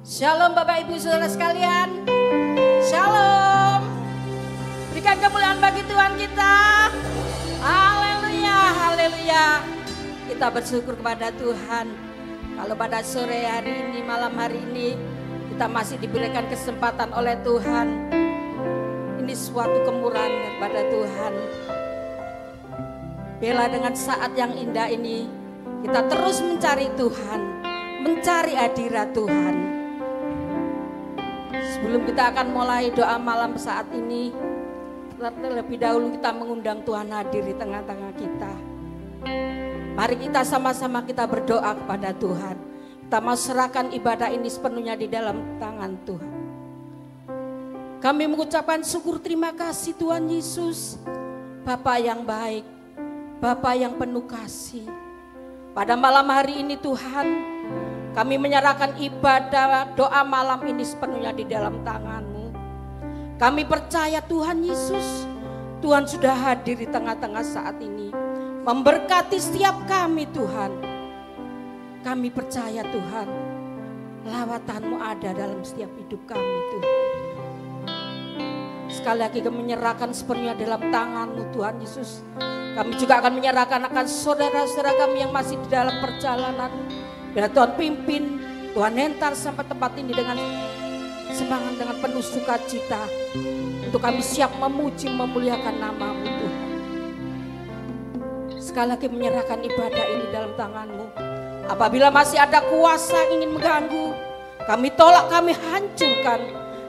Shalom Bapak Ibu Saudara sekalian. Shalom. Berikan kemuliaan bagi Tuhan kita. Haleluya, haleluya. Kita bersyukur kepada Tuhan. Kalau pada sore hari ini, malam hari ini, kita masih diberikan kesempatan oleh Tuhan. Ini suatu kemurahan daripada Tuhan. Bela dengan saat yang indah ini, kita terus mencari Tuhan, mencari hadirat Tuhan. Sebelum kita akan mulai doa malam saat ini, terlebih dahulu kita mengundang Tuhan hadir di tengah-tengah kita. Mari kita sama-sama kita berdoa kepada Tuhan. Kita mau serahkan ibadah ini sepenuhnya di dalam tangan Tuhan. Kami mengucapkan syukur terima kasih Tuhan Yesus, Bapa yang baik, Bapa yang penuh kasih. Pada malam hari ini Tuhan, kami menyerahkan ibadah doa malam ini sepenuhnya di dalam tangan-Mu. Kami percaya Tuhan Yesus, Tuhan sudah hadir di tengah-tengah saat ini. Memberkati setiap kami Tuhan. Kami percaya Tuhan, lawatan-Mu ada dalam setiap hidup kami Tuhan. Sekali lagi kami menyerahkan sepenuhnya dalam tangan-Mu Tuhan Yesus. Kami juga akan menyerahkan akan saudara-saudara kami yang masih di dalam perjalanan. Biar Tuhan pimpin, Tuhan hentar sampai tempat ini dengan semangat, dengan penuh sukacita. Untuk kami siap memuji, memuliakan nama-Mu Tuhan. Sekali lagi menyerahkan ibadah ini dalam tangan-Mu. Apabila masih ada kuasa yang ingin mengganggu, kami tolak, kami hancurkan.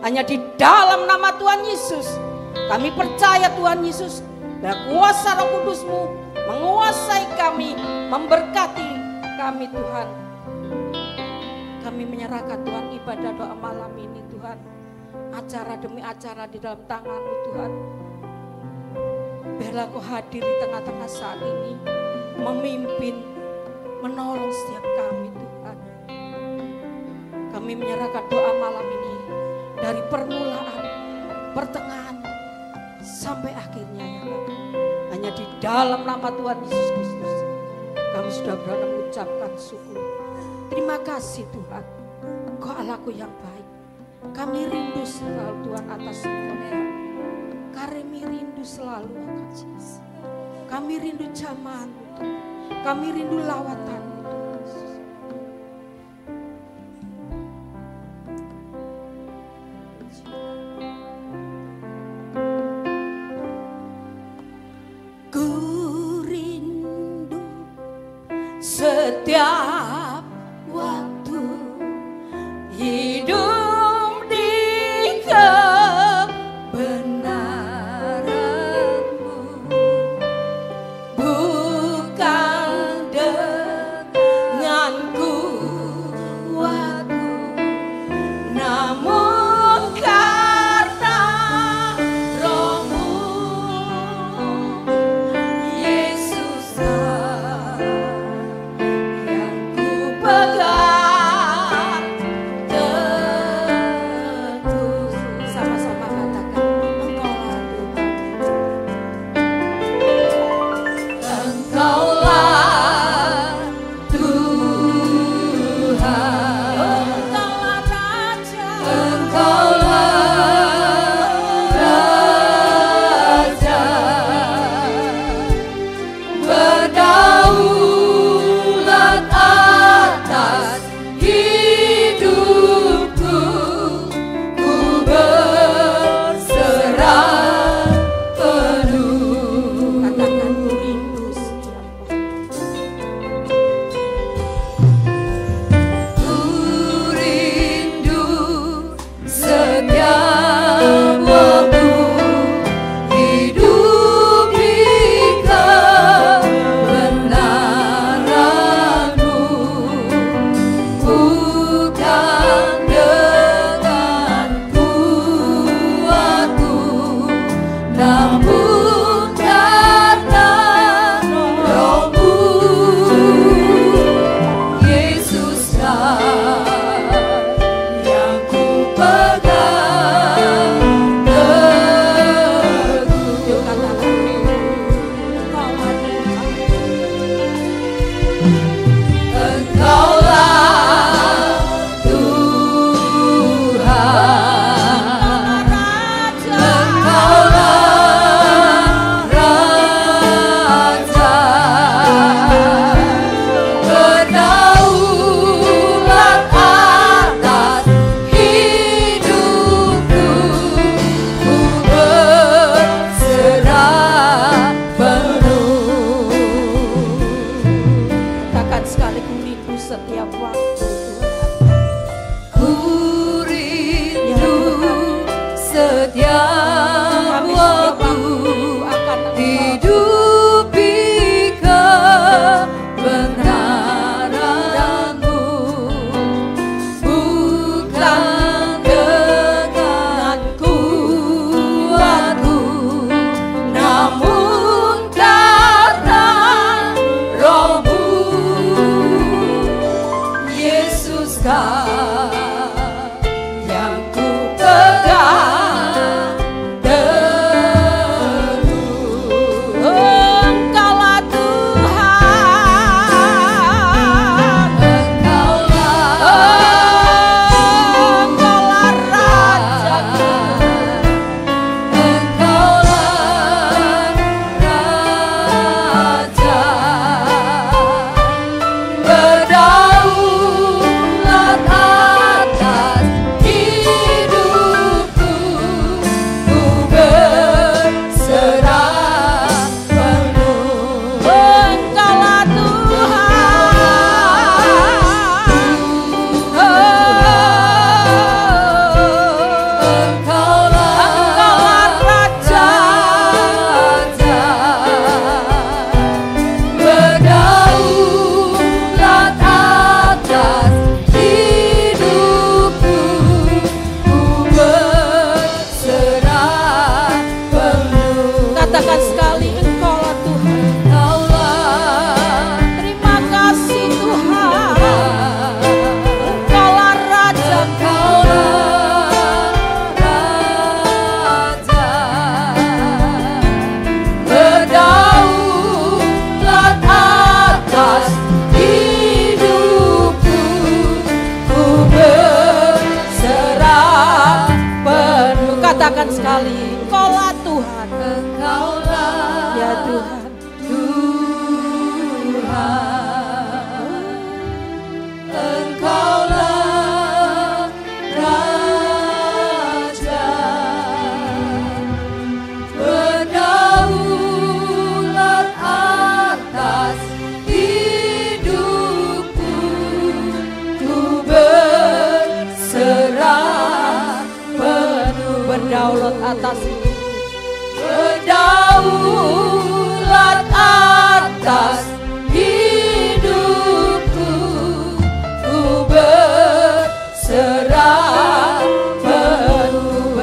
Hanya di dalam nama Tuhan Yesus. Kami percaya Tuhan Yesus, dan kuasa Roh Kudus-Mu menguasai kami, memberkati kami Tuhan. Kami menyerahkan Tuhan ibadah doa malam ini Tuhan. Acara demi acara di dalam tangan-Mu Tuhan. Biarlah Kau hadir di tengah-tengah saat ini. Memimpin, menolong setiap kami Tuhan. Kami menyerahkan doa malam ini. Dari permulaan, pertengahan, sampai akhirnya ya Bapak. Hanya di dalam nama Tuhan Yesus Kristus. Kami sudah berani mengucapkan syukur. Terima kasih Tuhan, Engkau Allahku yang baik. Kami rindu selalu Tuhan atas semua. Kami rindu selalu akan Yesus. Kami rindu jamahan-Mu Tuhan. Kami rindu lawatan-Mu Tuhan Yesus. Ku rindu setiap waktu hidup di kebenaran-Mu, bukan dengan kuatku, namun karena Roh-Mu, Yesus yang ku Engkaulah Tuhan. Engkaulah Ya Tuhan. Engkaulah Raja, berdaulat atas hidupku, ku berserah penuh. Berdaulat atas Berdaulat atas hidupku, ku berserah penuh.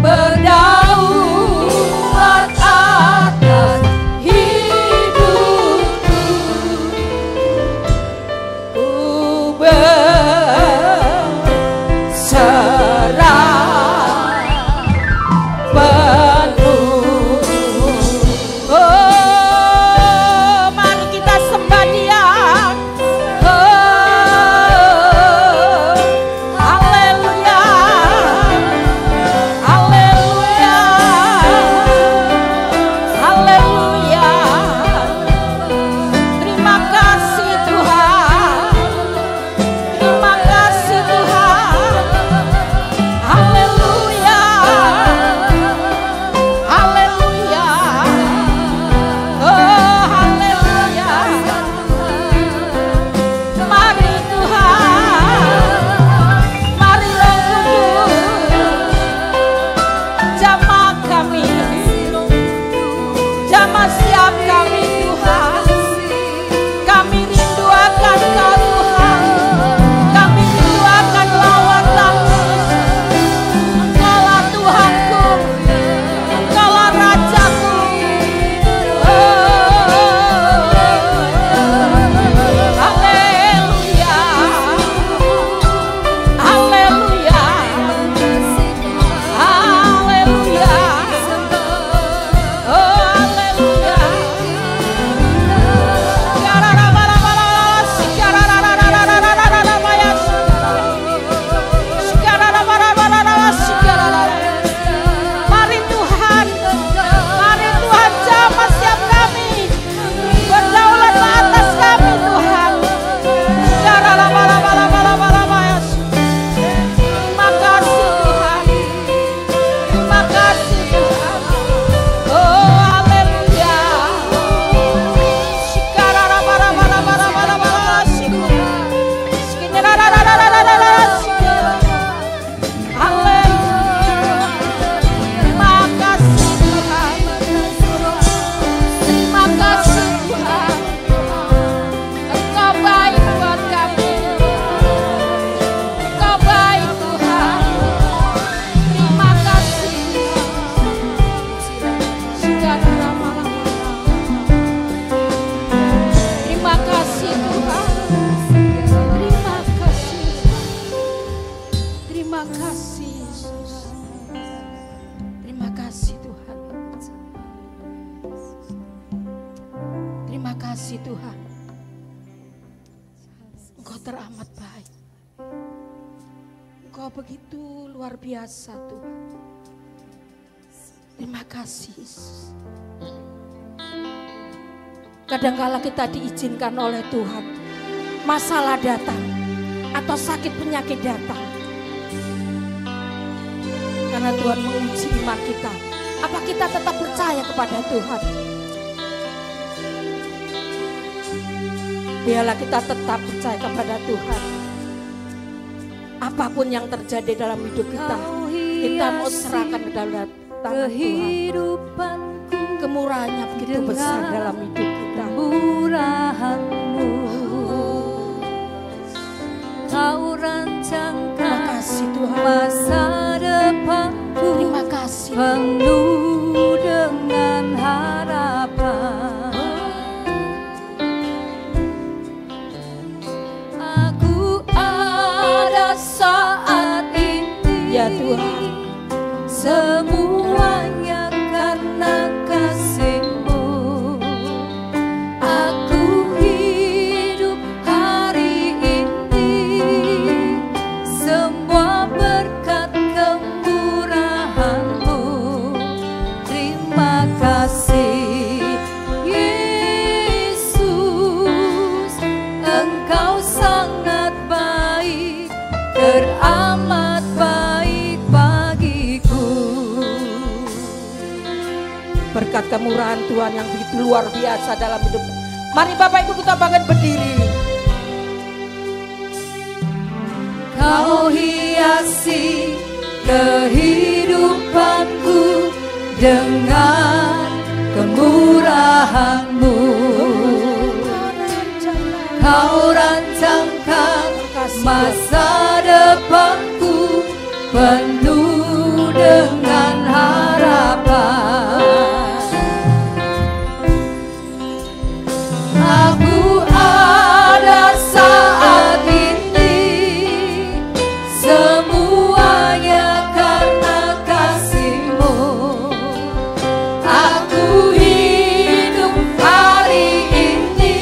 Berdaulat atas hidupku, ku berserah penuh. Oh, mari kita sembah Dia. Oh, haleluya. Haleluya. Haleluya. Terima kasih Tuhan. Terima kasih Tuhan. Haleluya. Haleluya. Oh, haleluya. Mari Tuhan, mari Roh Kudus, jamah kami, jamah siap kami Tuhan. Kami rindu akan Kau Tuhan, kami rindu akan lawatanmu. Engkaulah Tuhanku, Engkaulah Rajaku. Haleluya. Haleluya. Haleluya. Oh, haleluya. Mari Tuhan, mari Tuhan jamah siap kami. Berdaulatlah atas kami Tuhan. Terima kasih Tuhan. Terima kasih Tuhan. Oh, haleluya. Terima kasih Tuhan. Terima kasih Tuhan. Engkau baik buat kami. Engkau baik Tuhan. Terima kasih. Terima kasih Tuhan. Terima kasih. Terima kasih Yesus. Terima kasih Tuhan. Terima kasih Tuhan. Engkau teramat baik. Engkau begitu luar biasa Tuhan. Terima kasih Yesus. Kadangkala kita diizinkan oleh Tuhan, masalah datang atau sakit penyakit datang, karena Tuhan menguji iman kita. Apa kita tetap percaya kepada Tuhan? Biarlah kita tetap percaya kepada Tuhan. Apapun yang terjadi dalam hidup kita mau serahkan ke dalam tangan Tuhan. Kemurahannya begitu besar dalam hidup kita. Kemurahan-Mu, Kau rancangkan masa depanku. Terima kasih. Penuh dengan harapan. Aku ada saat ini. Ya Tuhan. Semuanya karena kasih-Mu. Aku hidup hari ini, semua berkat kemurahan-Mu. berkat kemurahan Tuhan yang begitu luar biasa dalam hidup. Mari Bapak Ibu kita bangkit berdiri. Kau hiasi kehidupanku dengan kemurahan-Mu. Kau rancangkan masa depanku penuh dengan harapan. Aku ada saat ini, semuanya karena kasih-Mu. Aku hidup hari ini,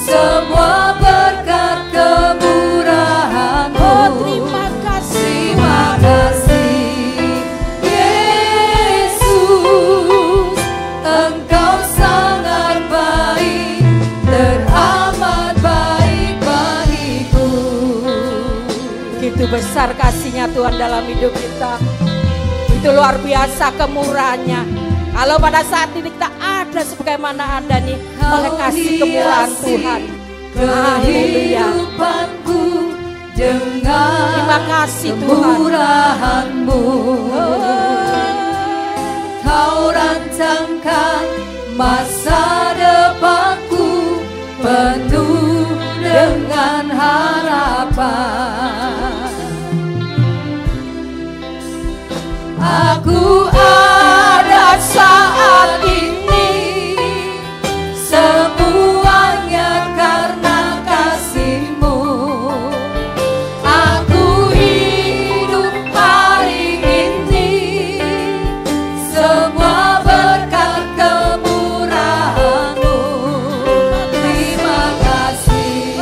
semua berkat kemurahan-Mu. Oh, terima kasih. Terima kasih Yesus, Engkau sangat baik, teramat baik bagiku. Begitu besar kasih-Nya Tuhan dalam hidup kita. Itu luar biasa kemurahannya. Kalau pada saat ini kita ada sebagaimana ada nih oleh kasih kemurahan Tuhan. Haleluya. Kehidupanku dengan Terima kasih Tuhan. kemurahan-Mu. Kau rancangkan masa depanku penuh dengan harapan. Aku ada saat ini, semuanya karena kasih-Mu. Aku hidup hari ini, semua berkat kemurahan-Mu. Terima kasih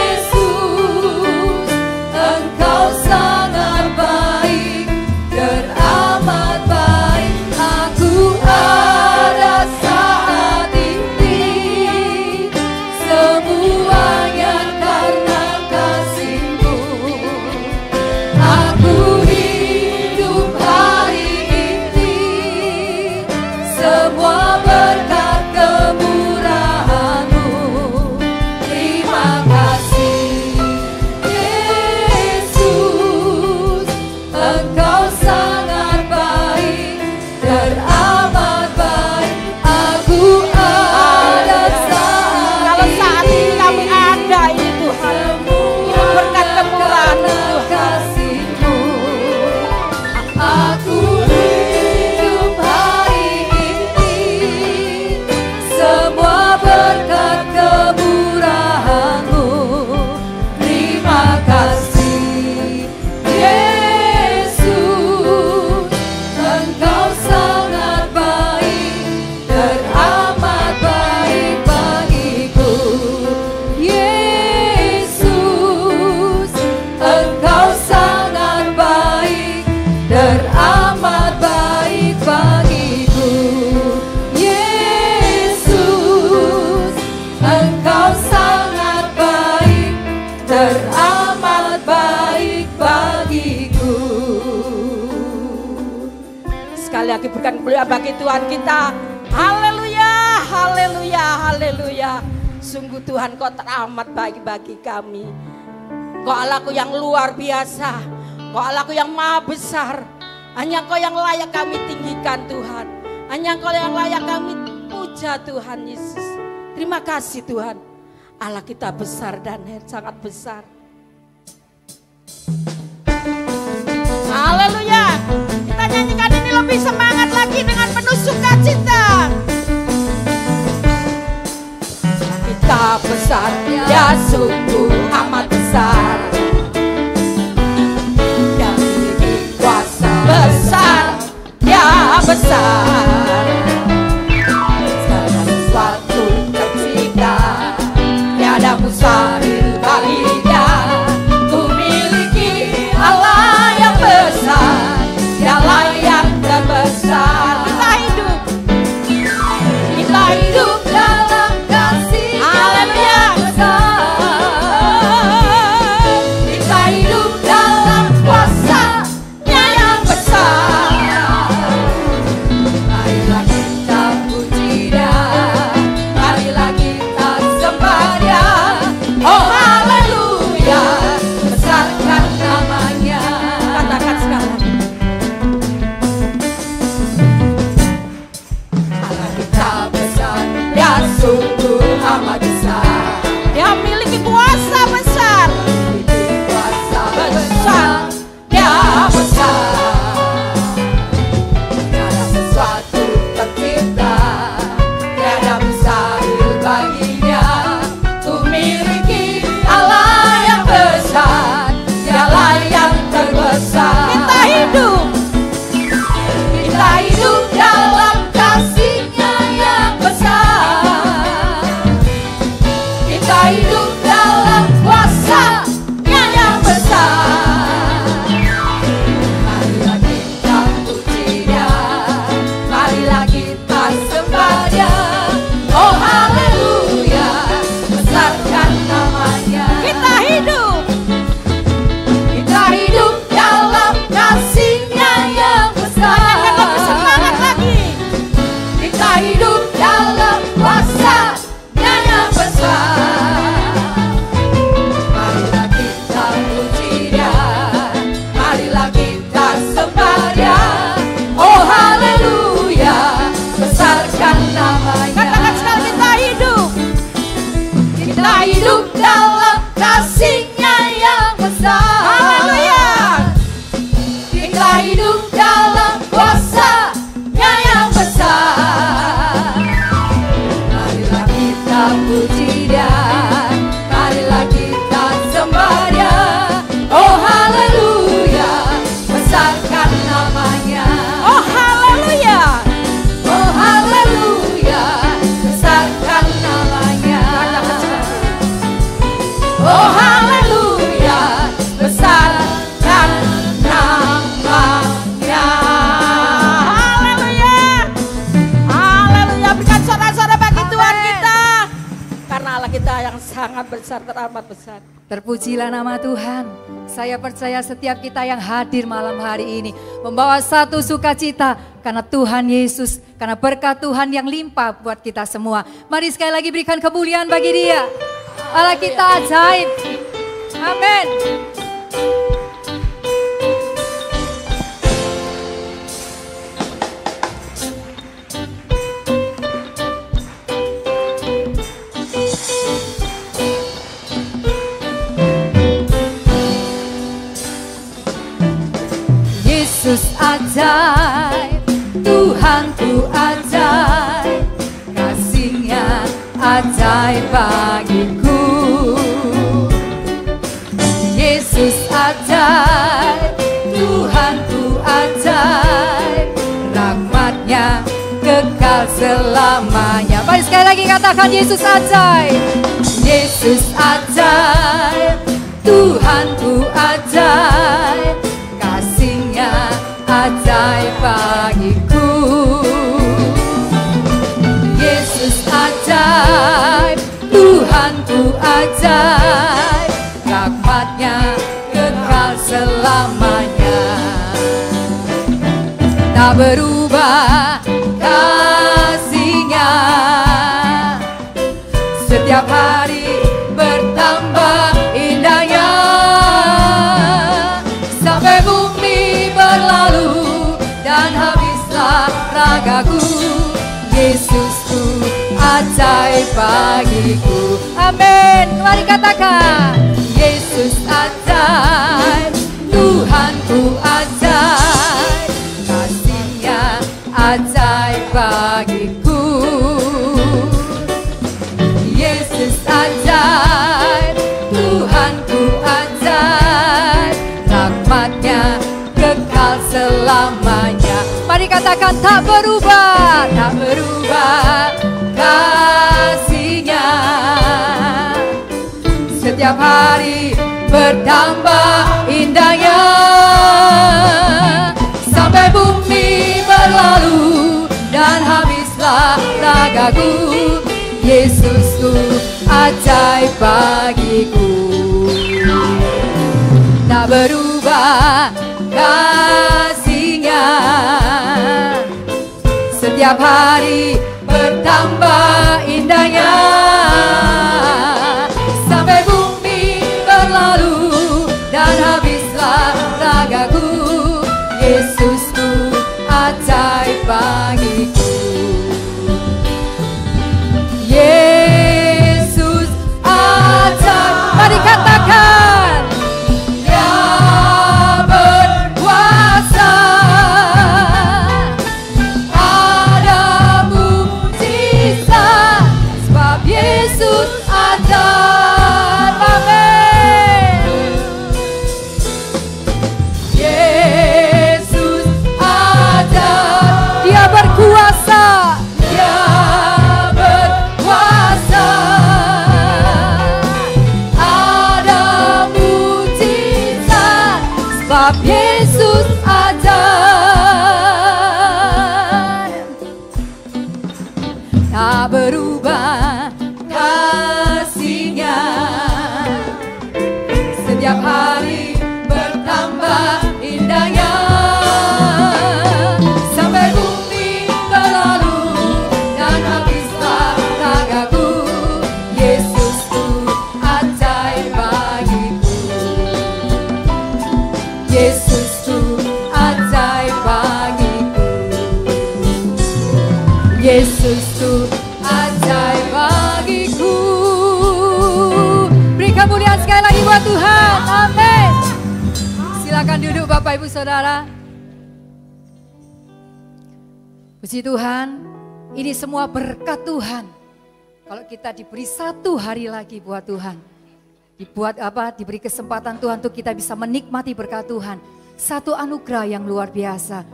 Yesus, Engkau sangat baik, teramat baik. Aku ada saat ini, semuanya karena kasih-Mu. Aku hidup hari ini, semua berkat kemurahan-Mu. Terima kasih Yesus, Engkau sangat baik, teramat baik. Aku ada saat Kalau saat ini kami ada ini Tuhan, itu berkat kemurahan Tuhan. kasih-Mu. Aku hidup hari ini, semua berkat kemurahan-Mu. Terima kasih Yesus, Engkau sangat baik, teramat baik bagiku. Yesus, Engkau sangat baik, teramat baik bagiku. Yesus, Engkau sangat baik, teramat baik bagiku. Sekali lagi berikan kemuliaan bagi Tuhan kita. Haleluya, haleluya, haleluya. Sungguh Tuhan Kau teramat baik bagi kami. Kau Allahku yang luar biasa. Kau Allahku yang maha besar. Hanya Kau yang layak kami tinggikan Tuhan. Hanya Kau yang layak kami puja Tuhan Yesus. Terima kasih Tuhan. Allah kita besar dan sangat besar. Haleluya. Kita nyanyikan ini lebih semangat lagi dengan penuh sukacita. Kita besar, ya sungguh amat besar. Dan kuasa besar, ya besar. Segala sesuatu tercipta, tiada mustahil baginya. hidup dalam kuasa-Nya yang besar. Marilah kita puji Dia, marilah kita sembah Dia. Oh haleluya, besarkan namanya. Oh haleluya. Oh haleluya, besarkan namanya. Oh haleluya, besarkan namanya. Haleluya. Haleluya. Berikan sorak-sorak bagi Tuhan kita. Karena Allah kita yang sangat besar, teramat besar. Terpujilah nama Tuhan. Saya percaya setiap kita yang hadir malam hari ini membawa satu sukacita karena Tuhan Yesus, karena berkat Tuhan yang limpah buat kita semua. Mari sekali lagi berikan kemuliaan bagi Dia. Allah kita ajaib. Amin. Yesus ajaib, Tuhanku ajaib, kasih-Nya ajaib bagiku. Yesus ajaib, Tuhanku ajaib, rahmat-Nya kekal selamanya. Mari sekali lagi katakan Yesus ajaib. Yesus ajaib, Tuhanku ajaib, kasih-Nya ajaib bagiku. Yesus ajaib, Tuhanku ajaib, rahmat-Nya kekal selamanya. Tak berubah kasih-Nya, setiap hari bertambah indahnya. Sampai bumi berlalu dan habislah ragaku, Yesusku ajaib bagiku. Amin. Mari katakan Yesus ajaib, Tuhanku ajaib, kasih-Nya ajaib bagiku. Yesus ajaib, Tuhanku ajaib, rahmat-Nya kekal selamanya. Mari katakan tak berubah, tak berubah kasih-Nya, setiap hari bertambah indahnya. Sampai bumi berlalu dan habislah ragaku, Yesusku ajaib bagiku. Tak berubah kasih-Nya, setiap hari bertambah indahnya. Sampai bumi berlalu dan habislah ragaku, Yesusku ajaib bagiku. Yesus ajaib. Mari katakan Dia berkuasa, ada mujizat, sebab Yesus ajaib. Amin. Yesus ajaib. Dia berkuasa, Dia berkuasa, ada mujizat, sebab Yesus ajaib. Tak berubah kasih-Nya, setiap hari bertambah indahnya. Sampai bumi berlalu dan habislah ragaku, Yesusku ajaib bagiku. Yesusku ajaib bagiku, Yesusku ajaib bagiku. Beri kemuliaan sekali lagi buat Tuhan. Amin. Silakan duduk Bapak Ibu Saudara. Puji Tuhan, ini semua berkat Tuhan. Kalau kita diberi satu hari lagi buat Tuhan, diberi kesempatan Tuhan untuk kita bisa menikmati berkat Tuhan. Satu anugerah yang luar biasa.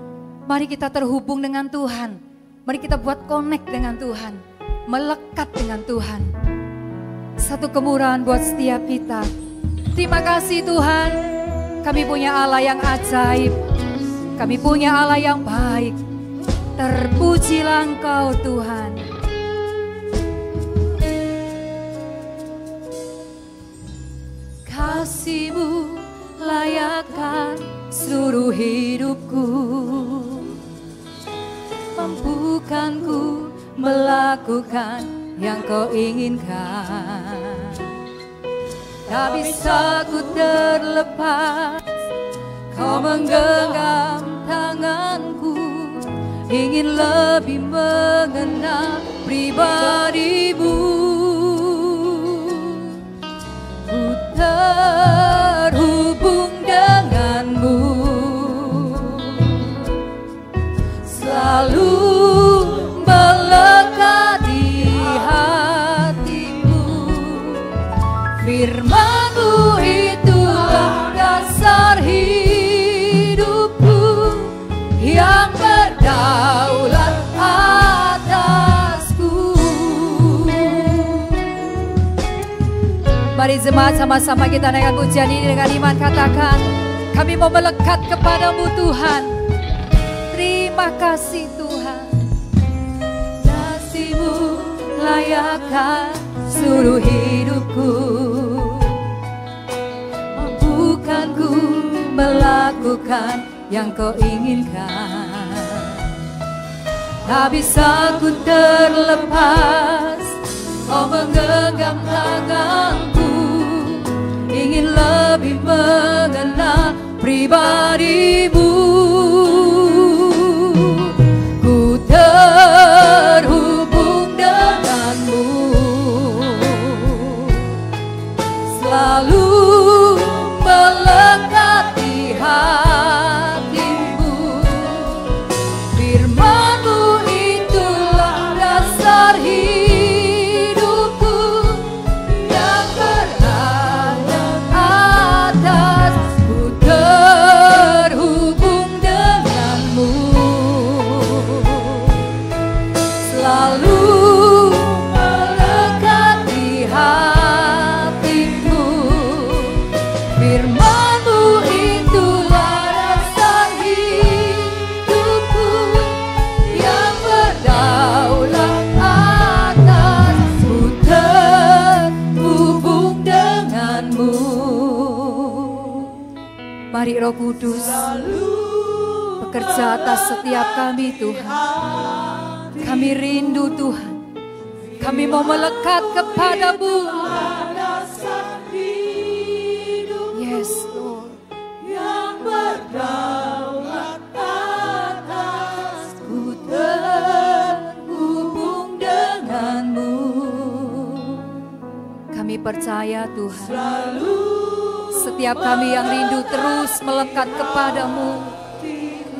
Mari kita terhubung dengan Tuhan. Mari kita buat connect dengan Tuhan, melekat dengan Tuhan. Satu kemurahan buat setiap kita. Terima kasih Tuhan, kami punya Allah yang ajaib. Kami punya Allah yang baik. Terpujilah Engkau Tuhan. Kasih-Mu layakkan seluruh hidupku, mampukanku melakukan yang Kau inginkan. Tak bisa ku terlepas, Kau menggenggam tanganku, ingin lebih mengenal pribadi-Mu. Ku terhubung dengan-Mu, selalu melekat di hatimu. Firman-Mu itulah dasar hidupku yang berdaulat atasku. Mari jemaat sama-sama kita naikkan pujian ini dengan iman, katakan, kami mau melekat kepadamu Tuhan. Terima kasih Tuhan. Kasih-Mu layakkan seluruh hidupku, mampukanku melakukan yang Kau inginkan. Tak bisa ku terlepas, Kau menggenggam tanganku, ingin lebih mengenal pribadi-Mu. Ku terhubung dengan-Mu, selalu melekat di hatimu. Firman-Mu itulah dasar hidupku yang berada atas. Ku terhubung dengan-Mu, selalu melekat di hatimu. Firman-Mu itulah dasar hidupku yang berdaulat atas. Ku terhubung dengan-Mu. Mari Roh Kudus bekerja atas setiap kami Tuhan. Kami rindu Tuhan, kami mau melekat kepadamu. Yes Lord, yang berdaulat atas. Ku terhubung dengan-Mu. Kami percaya Tuhan, setiap kami yang rindu terus melekat kepadamu,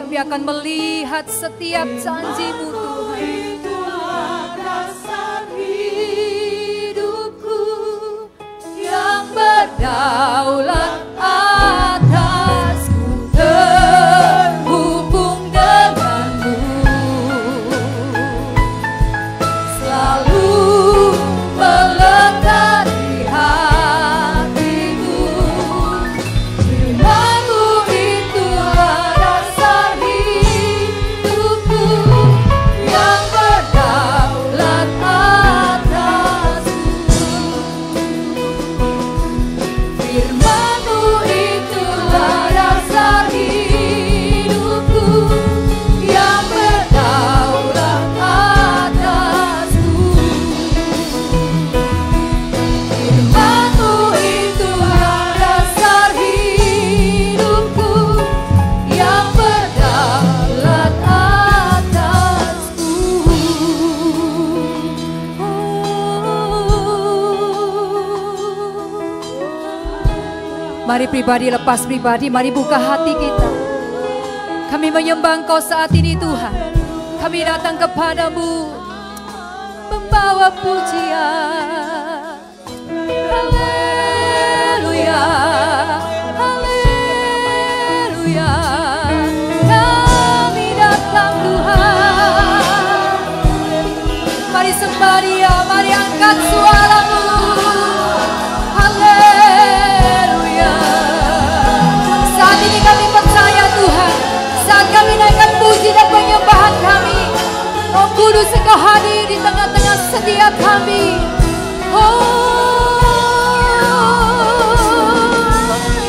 kami akan melihat setiap janji-Mu Tuhan. Hidupku yang berdaulat atas. Ku terhubung dengan-Mu, selalu melekat di hatimu. Firman-Mu itulah dasar hidupku yang berdaulat atasku. Firman-Mu itulah dasar hidupku yang berdaulat atasku. Firman-Mu itulah dasar hidupku yang berdaulat atasku. Mari pribadi lepas pribadi, mari buka hati kita. Kami menyembah Engkau saat ini Tuhan. Kami datang kepadamu membawa pujian. Haleluya, haleluya. Kami datang Tuhan. Mari sembah Dia, mari angkat suaramu. Haleluya. Saat ini kami percaya Tuhan, saat kami naikkan puji dan penyembahan kami, Roh Kudus Engkau hadir di tengah-tengah setiap kami.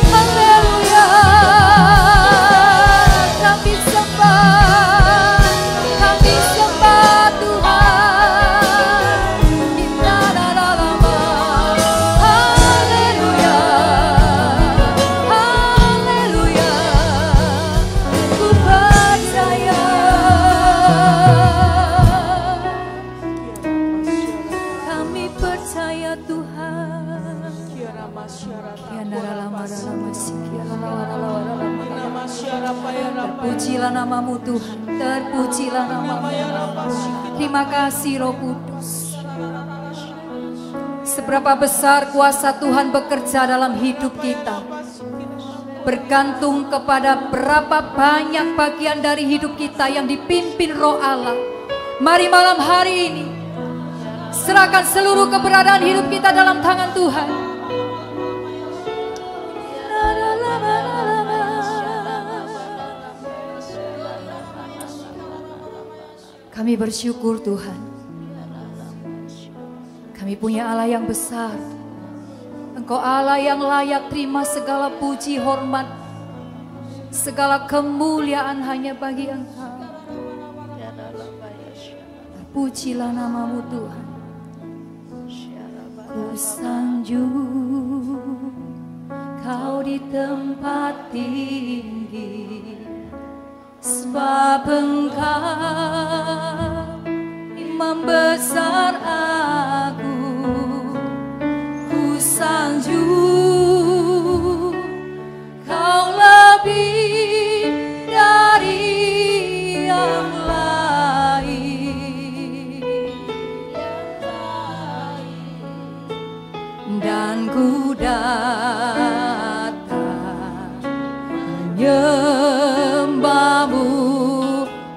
Haleluya. Kami sembah Tuhan. Haleluya, haleluya. Ku percaya. Kami percaya Tuhan. Terpujilah namamu Tuhan, terpujilah namamu. Terima kasih Roh Kudus. Seberapa besar kuasa Tuhan bekerja dalam hidup kita, bergantung kepada berapa banyak bagian dari hidup kita yang dipimpin Roh Allah. Mari malam hari ini serahkan seluruh keberadaan hidup kita dalam tangan Tuhan. Kami bersyukur Tuhan. Kami punya Allah yang besar. Engkau Allah yang layak terima segala puji, hormat, segala kemuliaan hanya bagi Engkau. Pujilah namamu Tuhan. Ku sanjung Kau di tempat tinggi, sebab Engkau Imam besar agung. Ku sanjung Kau lebih dari yang lain, dan ku datang menyembahmu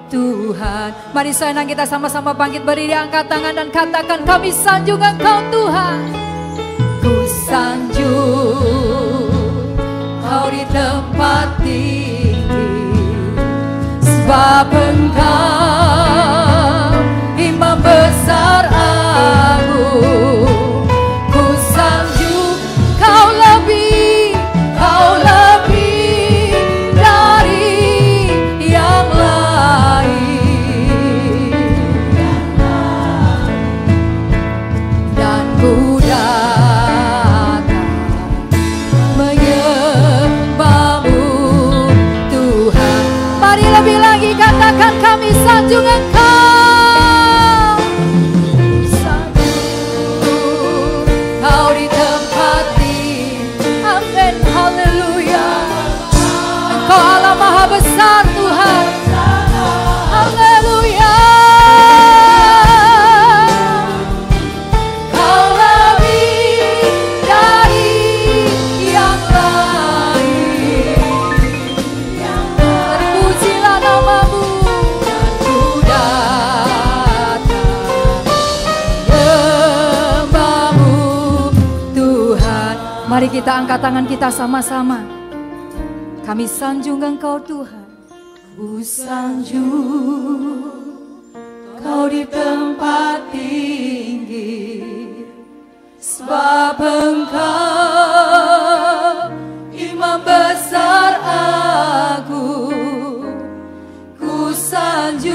Tuhan. Mari senang kita sama-sama bangkit berdiri, angkat tangan dan katakan, kami sanjung Engkau Tuhan. Ku sanjung Kau di tempat tinggi, sebab Engkau Imam besar agung. Ku sanjung Kau lebih dari yang lain, dan ku datang menyembahmu Tuhan. Mari lebih lagi katakan, kami sanjung Engkau. Sanjung Kau di tempat tinggi. Amin, haleluya. Engkau Allah maha besar Tuhan. Haleluya. Kau lebih dari yang lain. Terpujilah namamu, dan ku datang menyembahmu Tuhan. Mari kita angkat tangan kita sama-sama. Kami sanjung Engkau Tuhan. Ku sanjung Kau di tempat tinggi, sebab Engkau Imam besar agung. Ku sanjung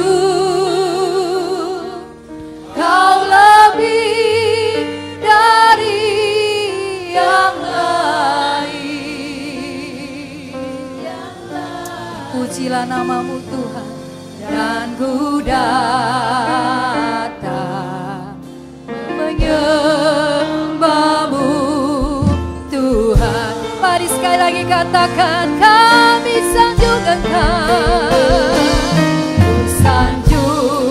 Kau lebih dari yang lain. Pujilah namamu Tuhan, dan ku datang menyembahmu Tuhan. Mari sekali lagi katakan, kami sanjung Engkau. Ku sanjung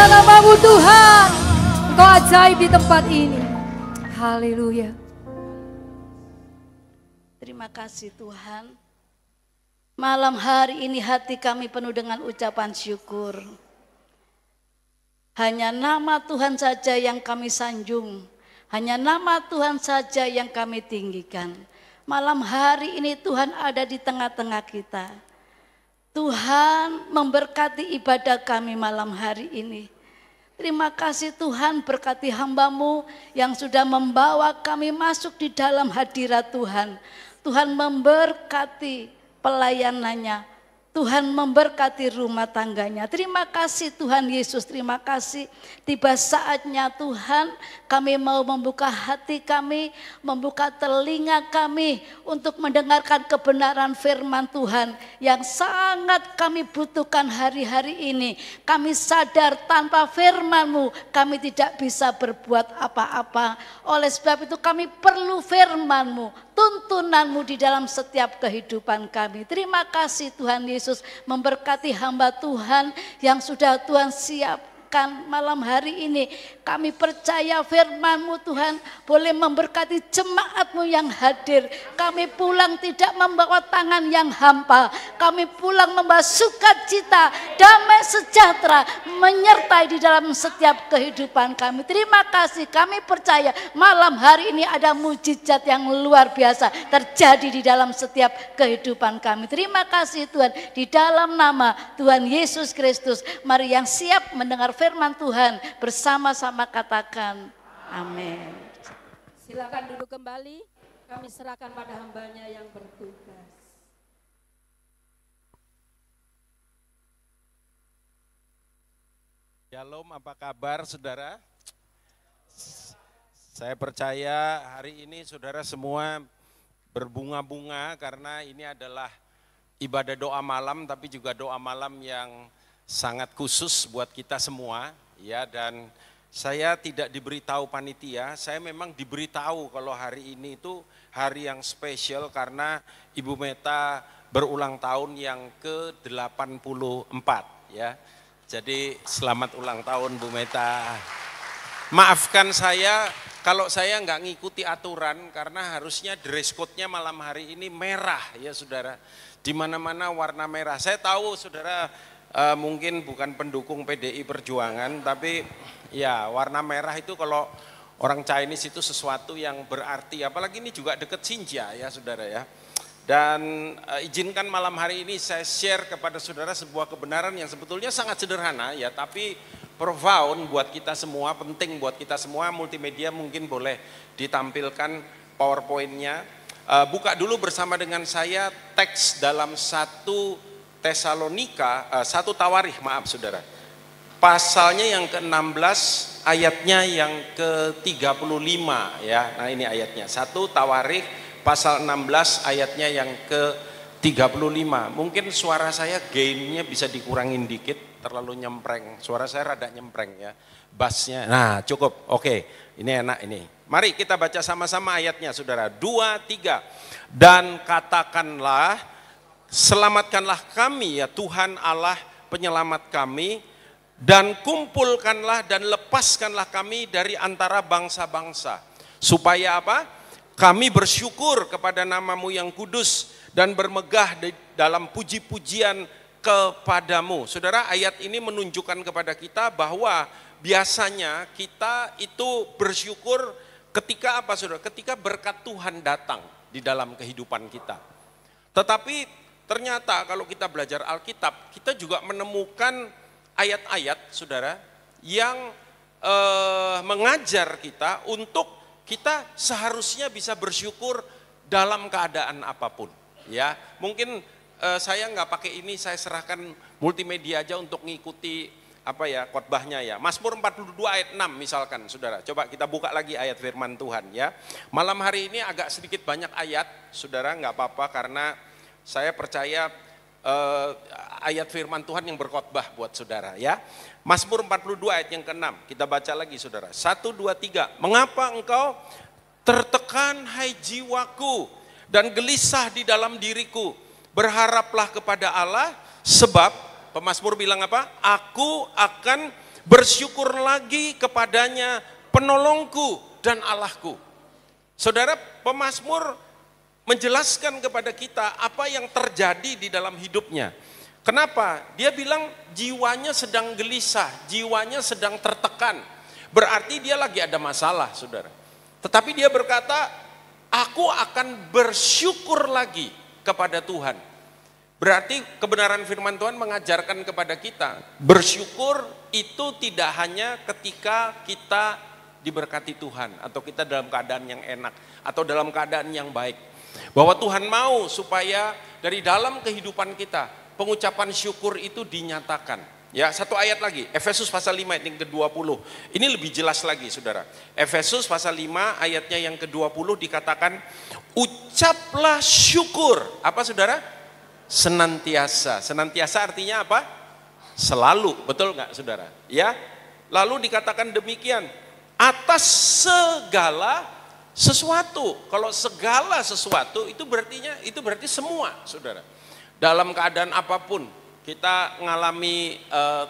terpujilah nama-Mu Tuhan. Engkau ajaib di tempat ini. Haleluya. Terima kasih Tuhan. Malam hari ini hati kami penuh dengan ucapan syukur. Hanya nama Tuhan saja yang kami sanjung. Hanya nama Tuhan saja yang kami tinggikan. Malam hari ini Tuhan ada di tengah-tengah kita. Tuhan memberkati ibadah kami malam hari ini. Terima kasih Tuhan, berkati hamba-Mu yang sudah membawa kami masuk di dalam hadirat Tuhan. Tuhan memberkati pelayanannya. Tuhan memberkati rumah tangganya. Terima kasih Tuhan Yesus, terima kasih. Tiba saatnya Tuhan, kami mau membuka hati kami, membuka telinga kami untuk mendengarkan kebenaran firman Tuhan yang sangat kami butuhkan hari-hari ini. Kami sadar tanpa firman-Mu kami tidak bisa berbuat apa-apa. Oleh sebab itu kami perlu firman-Mu, tuntunan-Mu di dalam setiap kehidupan kami. Terima kasih Tuhan Yesus, memberkati hamba Tuhan yang sudah Tuhan siapkan malam hari ini. Kami percaya firman-Mu Tuhan boleh memberkati jemaat-Mu yang hadir. Kami pulang tidak membawa tangan yang hampa. Kami pulang membawa sukacita, damai sejahtera menyertai di dalam setiap kehidupan kami. Terima kasih, kami percaya malam hari ini ada mujizat yang luar biasa terjadi di dalam setiap kehidupan kami. Terima kasih Tuhan, di dalam nama Tuhan Yesus Kristus, mari yang siap mendengar firman Tuhan bersama-sama katakan amin. Silakan duduk kembali, kami serahkan pada hambanya yang bertugas. Shalom, apa kabar saudara? Saya percaya hari ini saudara semua berbunga-bunga karena ini adalah ibadah doa malam, tapi juga doa malam yang sangat khusus buat kita semua, ya. Dan saya tidak diberitahu panitia, saya memang diberitahu kalau hari ini itu hari yang spesial karena Ibu Meta berulang tahun yang ke-84, ya. Jadi selamat ulang tahun Bu Meta. Maafkan saya kalau saya nggak ngikuti aturan karena harusnya dress code-nya malam hari ini merah, ya saudara. Di mana-mana warna merah. Saya tahu saudara mungkin bukan pendukung PDI Perjuangan, tapi ya warna merah itu kalau orang Chinese itu sesuatu yang berarti, apalagi ini juga dekat Xinjia ya saudara ya. Dan izinkan malam hari ini saya share kepada saudara sebuah kebenaran yang sebetulnya sangat sederhana ya, tapi profound buat kita semua, penting buat kita semua. Multimedia mungkin boleh ditampilkan PowerPoint-nya. Buka dulu bersama dengan saya teks dalam 1 Tawarikh, maaf saudara. Pasalnya yang ke-16, ayatnya yang ke-35 ya. Nah ini ayatnya, 1 Tawarikh pasal 16 ayatnya yang ke-35. Mungkin suara saya gainnya bisa dikurangin dikit, terlalu nyempreng. Suara saya rada nyempreng ya, bassnya. Nah cukup, oke, ini enak ini. Mari kita baca sama-sama ayatnya saudara. 2, 3. Dan katakanlah, selamatkanlah kami ya Tuhan Allah penyelamat kami, dan kumpulkanlah dan lepaskanlah kami dari antara bangsa-bangsa. Supaya apa? Kami bersyukur kepada nama-Mu yang kudus dan bermegah dalam puji-pujian kepadamu. Saudara, ayat ini menunjukkan kepada kita bahwa biasanya kita itu bersyukur ketika apa saudara? Ketika berkat Tuhan datang di dalam kehidupan kita. Tetapi ternyata kalau kita belajar Alkitab, kita juga menemukan ayat-ayat saudara yang mengajar kita untuk kita seharusnya bisa bersyukur dalam keadaan apapun. Ya, mungkin saya nggak pakai ini, saya serahkan multimedia aja untuk ngikuti apa ya khotbahnya ya. Mazmur 42 ayat 6 misalkan saudara. Coba kita buka lagi ayat firman Tuhan ya. Malam hari ini agak sedikit banyak ayat saudara, nggak apa-apa karena saya percaya ayat firman Tuhan yang berkhotbah buat saudara ya. Mazmur 42 ayat yang ke-6, kita baca lagi saudara. 1, 2, 3. Mengapa engkau tertekan hai jiwaku dan gelisah di dalam diriku? Berharaplah kepada Allah, sebab pemazmur bilang apa? Aku akan Bersyukur lagi kepadanya, penolongku dan Allahku. Saudara, pemazmur menjelaskan kepada kita apa yang terjadi di dalam hidupnya. Kenapa? Dia bilang jiwanya sedang gelisah, jiwanya sedang tertekan. Berarti dia lagi ada masalah, saudara. Tetapi dia berkata, aku akan bersyukur lagi kepada Tuhan. Berarti kebenaran firman Tuhan mengajarkan kepada kita, bersyukur itu tidak hanya ketika kita diberkati Tuhan, atau kita dalam keadaan yang enak, atau dalam keadaan yang baik. Bahwa Tuhan mau supaya dari dalam kehidupan kita, pengucapan syukur itu dinyatakan. Ya, satu ayat lagi, Efesus pasal 5 ayat yang ke-20. Ini lebih jelas lagi, saudara. Efesus pasal 5 ayatnya yang ke-20 dikatakan, ucaplah syukur. Apa, saudara? Senantiasa. Senantiasa artinya apa? Selalu, betul nggak, saudara? Ya. Lalu dikatakan demikian, atas segala sesuatu. Kalau segala sesuatu itu berarti semua, saudara. Dalam keadaan apapun, kita mengalami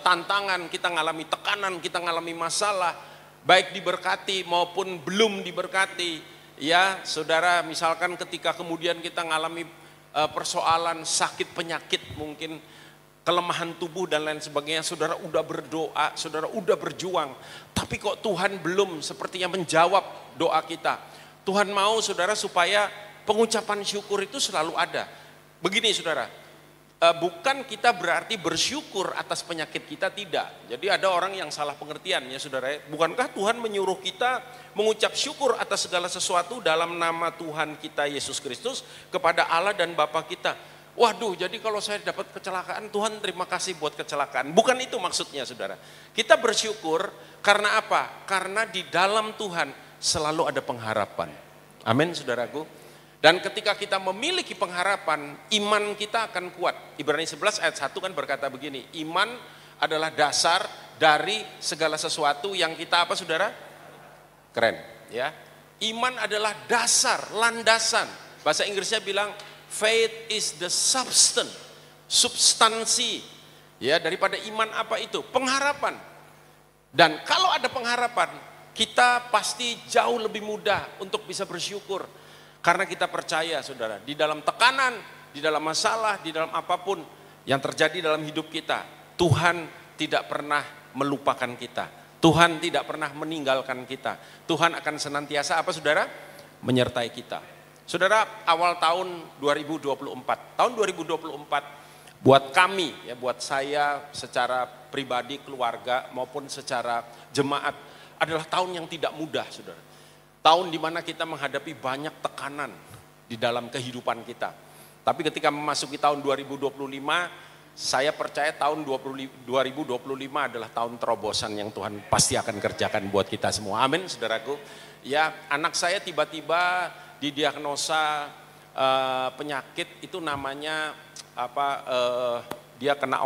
tantangan, kita mengalami tekanan, kita mengalami masalah, baik diberkati maupun belum diberkati. Ya, saudara, misalkan ketika kemudian kita mengalami persoalan sakit penyakit, mungkin kelemahan tubuh dan lain sebagainya, saudara udah berdoa, saudara udah berjuang, tapi kok Tuhan belum sepertinya menjawab doa kita. Tuhan mau, saudara, supaya pengucapan syukur itu selalu ada. Begini, saudara, bukan kita berarti bersyukur atas penyakit kita, tidak. Jadi ada orang yang salah pengertian, ya saudara. Bukankah Tuhan menyuruh kita mengucap syukur atas segala sesuatu dalam nama Tuhan kita Yesus Kristus kepada Allah dan Bapa kita? Waduh, jadi kalau saya dapat kecelakaan, Tuhan terima kasih buat kecelakaan. Bukan itu maksudnya, saudara. Kita bersyukur karena apa? Karena di dalam Tuhan selalu ada pengharapan. Amin, saudaraku. Dan ketika kita memiliki pengharapan, iman kita akan kuat. Ibrani 11 ayat 1 kan berkata begini, iman adalah dasar dari segala sesuatu yang kita apa, saudara? Keren, ya. Iman adalah dasar, landasan. Bahasa Inggrisnya bilang faith is the substance, substansi. Ya, daripada iman apa itu? Pengharapan. Dan kalau ada pengharapan, kita pasti jauh lebih mudah untuk bisa bersyukur. Karena kita percaya, saudara, di dalam tekanan, di dalam masalah, di dalam apapun yang terjadi dalam hidup kita, Tuhan tidak pernah melupakan kita. Tuhan tidak pernah meninggalkan kita. Tuhan akan senantiasa apa, saudara? Menyertai kita. Saudara, awal tahun 2024, tahun 2024 buat kami, ya, buat saya secara pribadi, keluarga maupun secara jemaat adalah tahun yang tidak mudah, saudara. Tahun di mana kita menghadapi banyak tekanan di dalam kehidupan kita. Tapi ketika memasuki tahun 2025, saya percaya tahun 2025 adalah tahun terobosan yang Tuhan pasti akan kerjakan buat kita semua. Amin, saudaraku. Ya, anak saya tiba-tiba didiagnosa penyakit itu namanya dia kena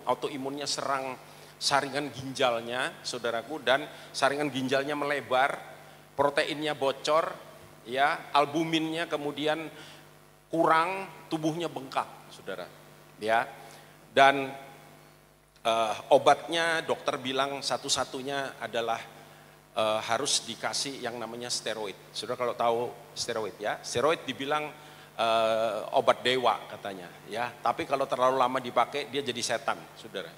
autoimunnya serang saringan ginjalnya, saudaraku, dan saringan ginjalnya melebar. Proteinnya bocor, ya, albuminnya kemudian kurang, tubuhnya bengkak, saudara, ya. Dan obatnya dokter bilang satu-satunya adalah harus dikasih yang namanya steroid. Saudara kalau tahu steroid, ya, steroid dibilang obat dewa katanya, ya. Tapi kalau terlalu lama dipakai dia jadi setan, saudara,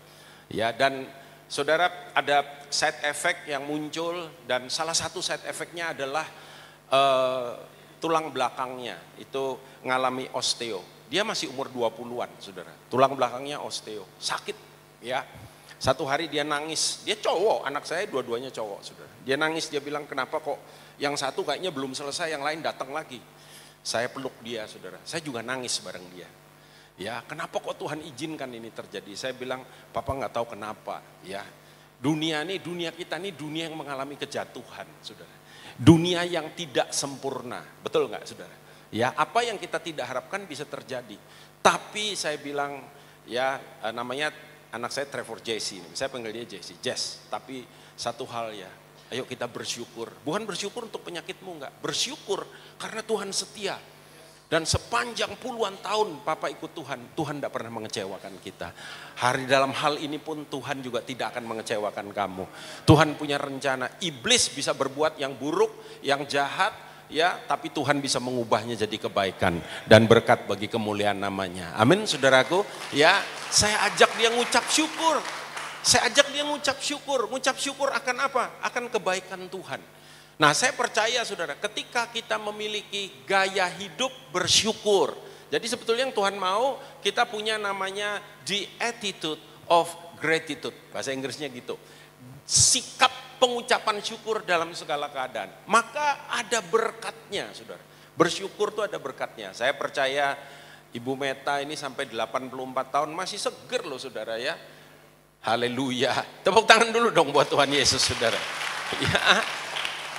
ya. Dan saudara, ada side effect yang muncul dan salah satu side effectnya adalah tulang belakangnya itu ngalami osteo. Dia masih umur 20-an, saudara. Tulang belakangnya osteo, sakit, ya. Satu hari dia nangis, dia cowok, anak saya dua-duanya cowok, saudara. Dia nangis, dia bilang kenapa kok yang satu kayaknya belum selesai, yang lain datang lagi. Saya peluk dia, saudara. Saya juga nangis bareng dia. Ya, kenapa kok Tuhan izinkan ini terjadi? Saya bilang, Papa nggak tahu kenapa. Ya, dunia kita ini dunia yang mengalami kejatuhan, saudara. Dunia yang tidak sempurna, betul nggak, saudara? Ya, apa yang kita tidak harapkan bisa terjadi. Tapi saya bilang, ya, namanya anak saya Trevor Jesse, saya panggil dia Jess. Tapi satu hal, ya, ayo kita bersyukur. Bukan bersyukur untuk penyakitmu, enggak. Bersyukur karena Tuhan setia. Dan sepanjang puluhan tahun Papa ikut Tuhan, Tuhan tidak pernah mengecewakan kita. Hari dalam hal ini pun Tuhan juga tidak akan mengecewakan kamu. Tuhan punya rencana. Iblis bisa berbuat yang buruk, yang jahat, ya, tapi Tuhan bisa mengubahnya jadi kebaikan dan berkat bagi kemuliaan namanya. Amin, saudaraku. Ya, saya ajak dia ngucap syukur. Saya ajak dia ngucap syukur. Ngucap syukur akan apa? Akan kebaikan Tuhan. Nah, saya percaya saudara, ketika kita memiliki gaya hidup bersyukur. Jadi sebetulnya yang Tuhan mau, kita punya namanya the attitude of gratitude. Bahasa Inggrisnya gitu. Sikap pengucapan syukur dalam segala keadaan. Maka ada berkatnya saudara. Bersyukur tuh ada berkatnya. Saya percaya Ibu Meta ini sampai 84 tahun masih seger loh saudara ya. Haleluya. Tepuk tangan dulu dong buat Tuhan Yesus saudara. Ya.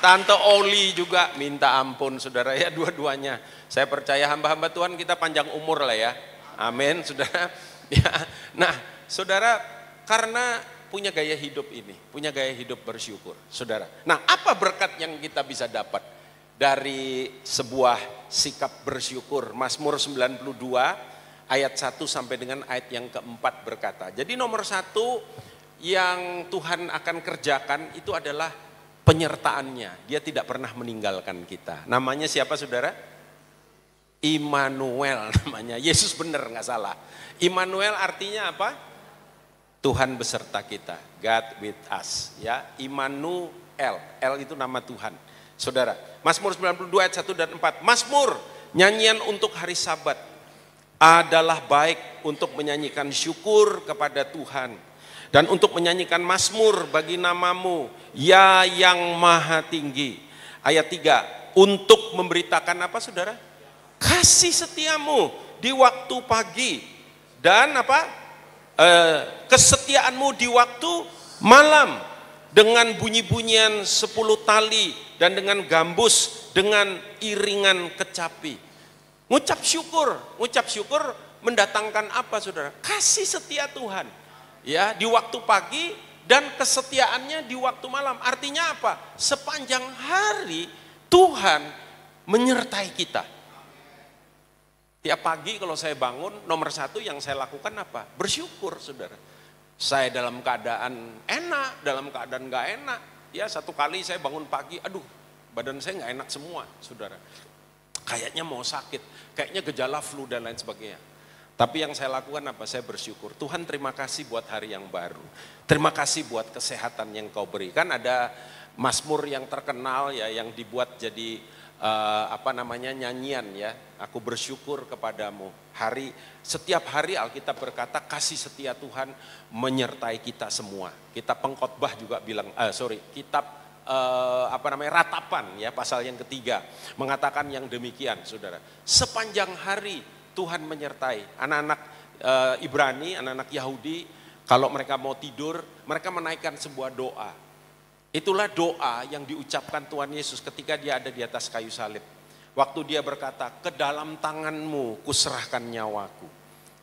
Tante Oli juga minta ampun saudara ya, dua-duanya. Saya percaya hamba-hamba Tuhan kita panjang umur lah ya. Amin saudara. Ya. Nah saudara, karena punya gaya hidup ini, punya gaya hidup bersyukur saudara. Nah apa berkat yang kita bisa dapat dari sebuah sikap bersyukur? Mazmur 92 ayat 1 sampai dengan ayat yang keempat berkata. Jadi nomor satu yang Tuhan akan kerjakan itu adalah penyertaannya. Dia tidak pernah meninggalkan kita. Namanya siapa saudara? Immanuel namanya. Yesus benar nggak salah. Immanuel artinya apa? Tuhan beserta kita. God with us. Ya, Immanuel. El itu nama Tuhan. Saudara, Mazmur 92 ayat 1 dan 4. Mazmur, nyanyian untuk hari Sabat adalah baik untuk menyanyikan syukur kepada Tuhan. Dan untuk menyanyikan mazmur bagi namamu, ya yang maha tinggi. Ayat 3, untuk memberitakan apa saudara? Kasih setiamu di waktu pagi. Dan apa? Kesetiaanmu di waktu malam. Dengan bunyi-bunyian 10 tali dan dengan gambus, dengan iringan kecapi. Ngucap syukur mendatangkan apa saudara? Kasih setia Tuhan. Ya, di waktu pagi dan kesetiaannya di waktu malam. Artinya apa? Sepanjang hari Tuhan menyertai kita. Tiap pagi kalau saya bangun, nomor satu yang saya lakukan apa? Bersyukur saudara. Saya dalam keadaan enak, dalam keadaan gak enak. Ya, satu kali saya bangun pagi, aduh badan saya gak enak semua saudara. Kayaknya mau sakit, kayaknya gejala flu dan lain sebagainya. Tapi yang saya lakukan apa? Saya bersyukur. Tuhan terima kasih buat hari yang baru. Terima kasih buat kesehatan yang kau berikan. Ada mazmur yang terkenal ya, yang dibuat jadi nyanyian ya. Aku bersyukur kepadamu. Setiap hari Alkitab berkata kasih setia Tuhan menyertai kita semua. Kitab Pengkhotbah juga bilang, kitab Ratapan ya, pasal yang ketiga mengatakan yang demikian saudara. Sepanjang hari Tuhan menyertai anak-anak Ibrani, anak-anak Yahudi, kalau mereka mau tidur, mereka menaikkan sebuah doa. Itulah doa yang diucapkan Tuhan Yesus ketika dia ada di atas kayu salib. Waktu dia berkata, ke dalam tanganmu kuserahkan nyawaku.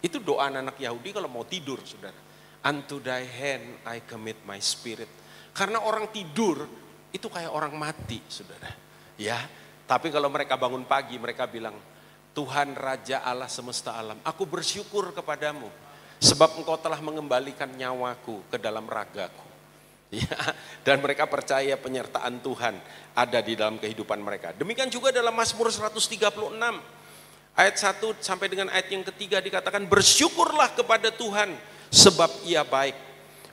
Itu doa anak-anak Yahudi kalau mau tidur saudara. Unto thy hand I commit my spirit. Karena orang tidur itu kayak orang mati saudara. Ya, tapi kalau mereka bangun pagi mereka bilang, Tuhan Raja Allah semesta alam, aku bersyukur kepadamu sebab engkau telah mengembalikan nyawaku ke dalam ragaku. Ya, dan mereka percaya penyertaan Tuhan ada di dalam kehidupan mereka. Demikian juga dalam Mazmur 136 ayat 1 sampai dengan ayat yang ketiga dikatakan, bersyukurlah kepada Tuhan sebab ia baik.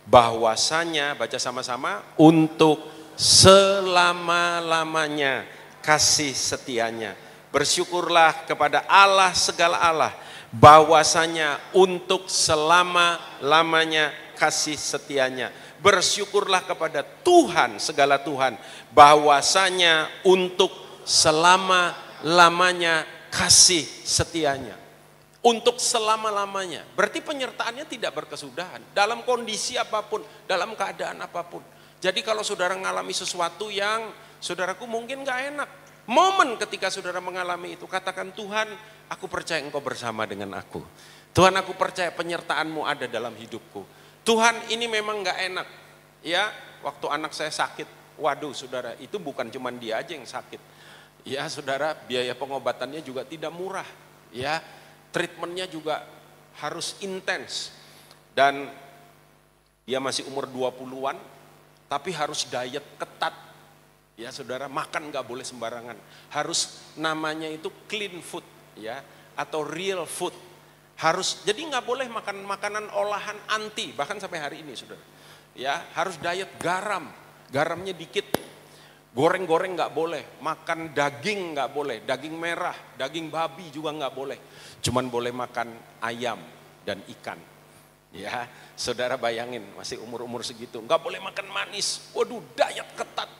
Bahwasanya, baca sama-sama, untuk selama-lamanya kasih setianya. Bersyukurlah kepada Allah segala Allah, bahwasanya untuk selama-lamanya kasih setianya. Bersyukurlah kepada Tuhan segala Tuhan, bahwasanya untuk selama-lamanya kasih setianya. Untuk selama-lamanya, berarti penyertaannya tidak berkesudahan. Dalam kondisi apapun, dalam keadaan apapun. Jadi kalau saudara mengalami sesuatu yang saudaraku mungkin gak enak, momen ketika saudara mengalami itu, katakan, Tuhan, aku percaya engkau bersama dengan aku. Tuhan, aku percaya penyertaanmu ada dalam hidupku. Tuhan, ini memang gak enak. Ya, waktu anak saya sakit, waduh saudara, itu bukan cuma dia aja yang sakit. Ya saudara, biaya pengobatannya juga tidak murah. Ya, treatmentnya juga harus intens. Dan dia masih umur 20-an, tapi harus diet ketat. Ya saudara, makan gak boleh sembarangan. Harus namanya itu clean food, ya, atau real food. Harus, jadi gak boleh makan makanan olahan anti, bahkan sampai hari ini saudara. Ya, harus diet garam, garamnya dikit. Goreng-goreng nggak boleh, makan daging nggak boleh, daging merah, daging babi juga nggak boleh. Cuman boleh makan ayam dan ikan. Ya, saudara bayangin masih umur-umur segitu, nggak boleh makan manis. Waduh, diet ketat.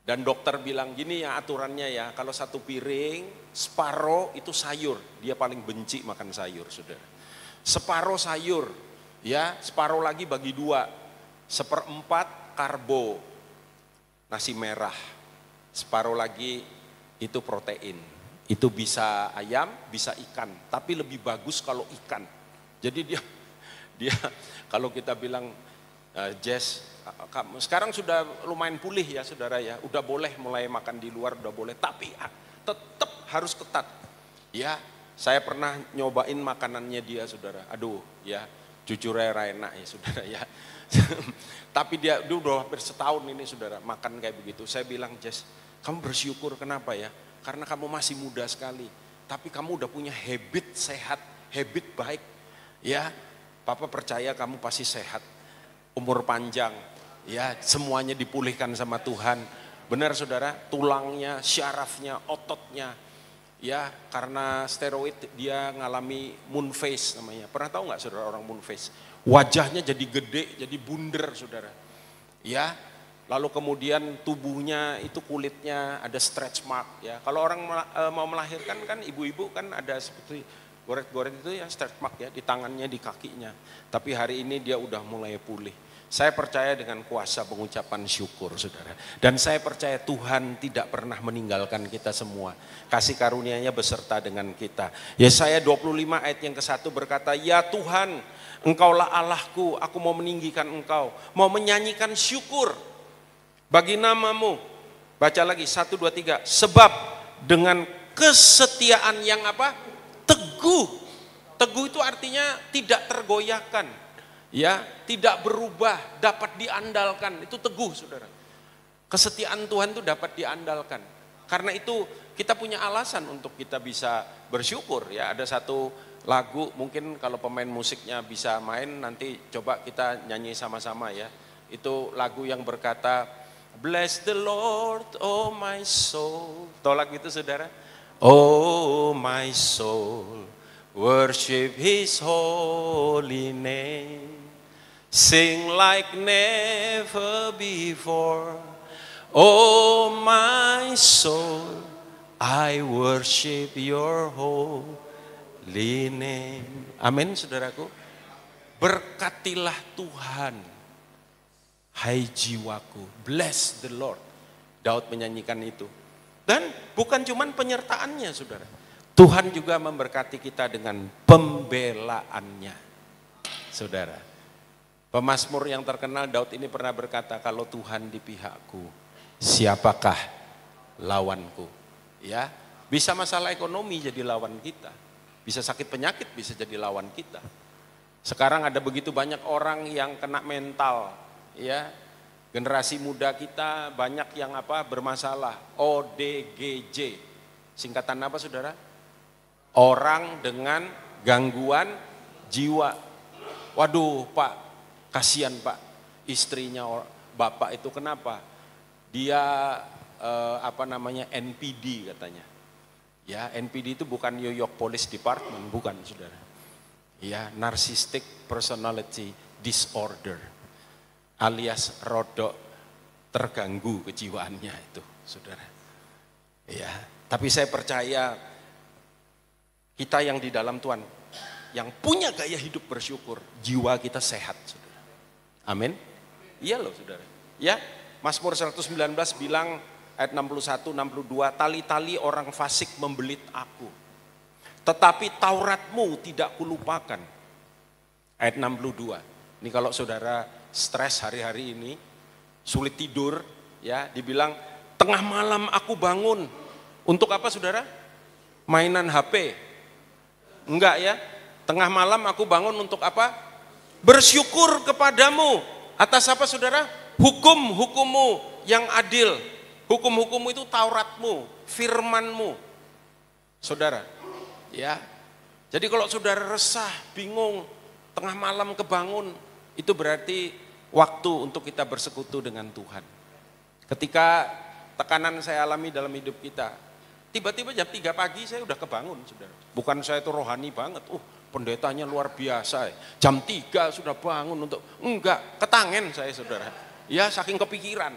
Dan dokter bilang gini ya aturannya ya, kalau satu piring separoh itu sayur, dia paling benci makan sayur, saudara. Separoh sayur, ya, separoh lagi bagi dua, 1/4 karbo. Nasi merah, separuh lagi itu protein. Itu bisa ayam, bisa ikan, tapi lebih bagus kalau ikan. Jadi dia kalau kita bilang Jess, kamu sekarang sudah lumayan pulih ya saudara ya, udah boleh mulai makan di luar, udah boleh, tapi tetap harus ketat. Ya, saya pernah nyobain makanannya dia saudara. Aduh, ya jujur aja enak ya saudara ya. Tapi dia udah hampir setahun ini saudara makan kayak begitu. Saya bilang, Jess, kamu bersyukur kenapa ya? Karena kamu masih muda sekali. Tapi kamu udah punya habit sehat, habit baik. Ya, Papa percaya kamu pasti sehat. Umur panjang, ya semuanya dipulihkan sama Tuhan. Benar saudara, tulangnya, syarafnya, ototnya. Ya, karena steroid dia ngalami moon face namanya. Pernah tahu nggak saudara orang moon face? Wajahnya jadi gede, jadi bunder saudara. Ya, lalu kemudian tubuhnya itu kulitnya ada stretch mark ya. Kalau orang mau melahirkan kan ibu-ibu kan ada seperti goret-goret itu ya stretch mark ya di tangannya, di kakinya. Tapi hari ini dia udah mulai pulih. Saya percaya dengan kuasa pengucapan syukur saudara. Dan saya percaya Tuhan tidak pernah meninggalkan kita semua. Kasih karunia-Nya beserta dengan kita. Yesaya 25 ayat yang ke-1 berkata, ya Tuhan, Engkaulah Allahku, aku mau meninggikan Engkau. Mau menyanyikan syukur bagi nama-Mu. Baca lagi 1, 2, 3. Sebab dengan kesetiaan yang apa? Teguh. Teguh itu artinya tidak tergoyahkan. Ya, tidak berubah, dapat diandalkan, itu teguh saudara. Kesetiaan Tuhan itu dapat diandalkan. Karena itu kita punya alasan untuk kita bisa bersyukur ya. Ada satu lagu mungkin kalau pemain musiknya bisa main nanti coba kita nyanyi sama-sama ya. Itu lagu yang berkata, bless the Lord, oh my soul. Tahu lagu itu saudara? Oh my soul, worship His holy name. Sing like never before. Oh my soul, I worship your holy name. Amin saudaraku. Berkatilah Tuhan, hai jiwaku. Bless the Lord. Daud menyanyikan itu. Dan bukan cuman penyertaannya saudara. Tuhan juga memberkati kita dengan pembelaannya. Saudara. Pemazmur yang terkenal Daud ini pernah berkata, kalau Tuhan di pihakku, siapakah lawanku? Ya, bisa masalah ekonomi jadi lawan kita, bisa sakit penyakit bisa jadi lawan kita. Sekarang ada begitu banyak orang yang kena mental, ya, generasi muda kita banyak yang apa bermasalah. ODGJ, singkatan apa saudara? Orang dengan gangguan jiwa. Waduh Pak, kasihan Pak, istrinya Bapak itu kenapa? Dia NPD katanya. Ya, NPD itu bukan New York Police Department, bukan saudara. Ya, Narcissistic Personality Disorder, alias rodok terganggu kejiwaannya itu, saudara. Ya, tapi saya percaya kita yang di dalam Tuhan, yang punya gaya hidup bersyukur, jiwa kita sehat, saudara. Amin. Iya loh saudara. Ya, Mazmur 119 bilang ayat 61, 62, tali-tali orang fasik membelit aku. Tetapi Tauratmu tidak kulupakan. Ayat 62. Ini kalau saudara stres hari-hari ini, sulit tidur, ya, dibilang tengah malam aku bangun, Untuk apa saudara? Mainan HP? Enggak ya. Tengah malam aku bangun untuk apa? Bersyukur kepadamu. Atas apa saudara? Hukum-hukummu yang adil. Hukum-hukummu itu Tauratmu, firmanmu. Saudara, ya. Jadi kalau saudara resah, bingung, tengah malam kebangun, itu berarti waktu untuk kita bersekutu dengan Tuhan. Ketika tekanan saya alami dalam hidup kita, tiba-tiba jam 3 pagi saya udah kebangun, saudara. Bukan saya itu rohani banget, pendetanya luar biasa, jam 3 sudah bangun untuk, enggak, ketangen saya saudara. Ya saking kepikiran,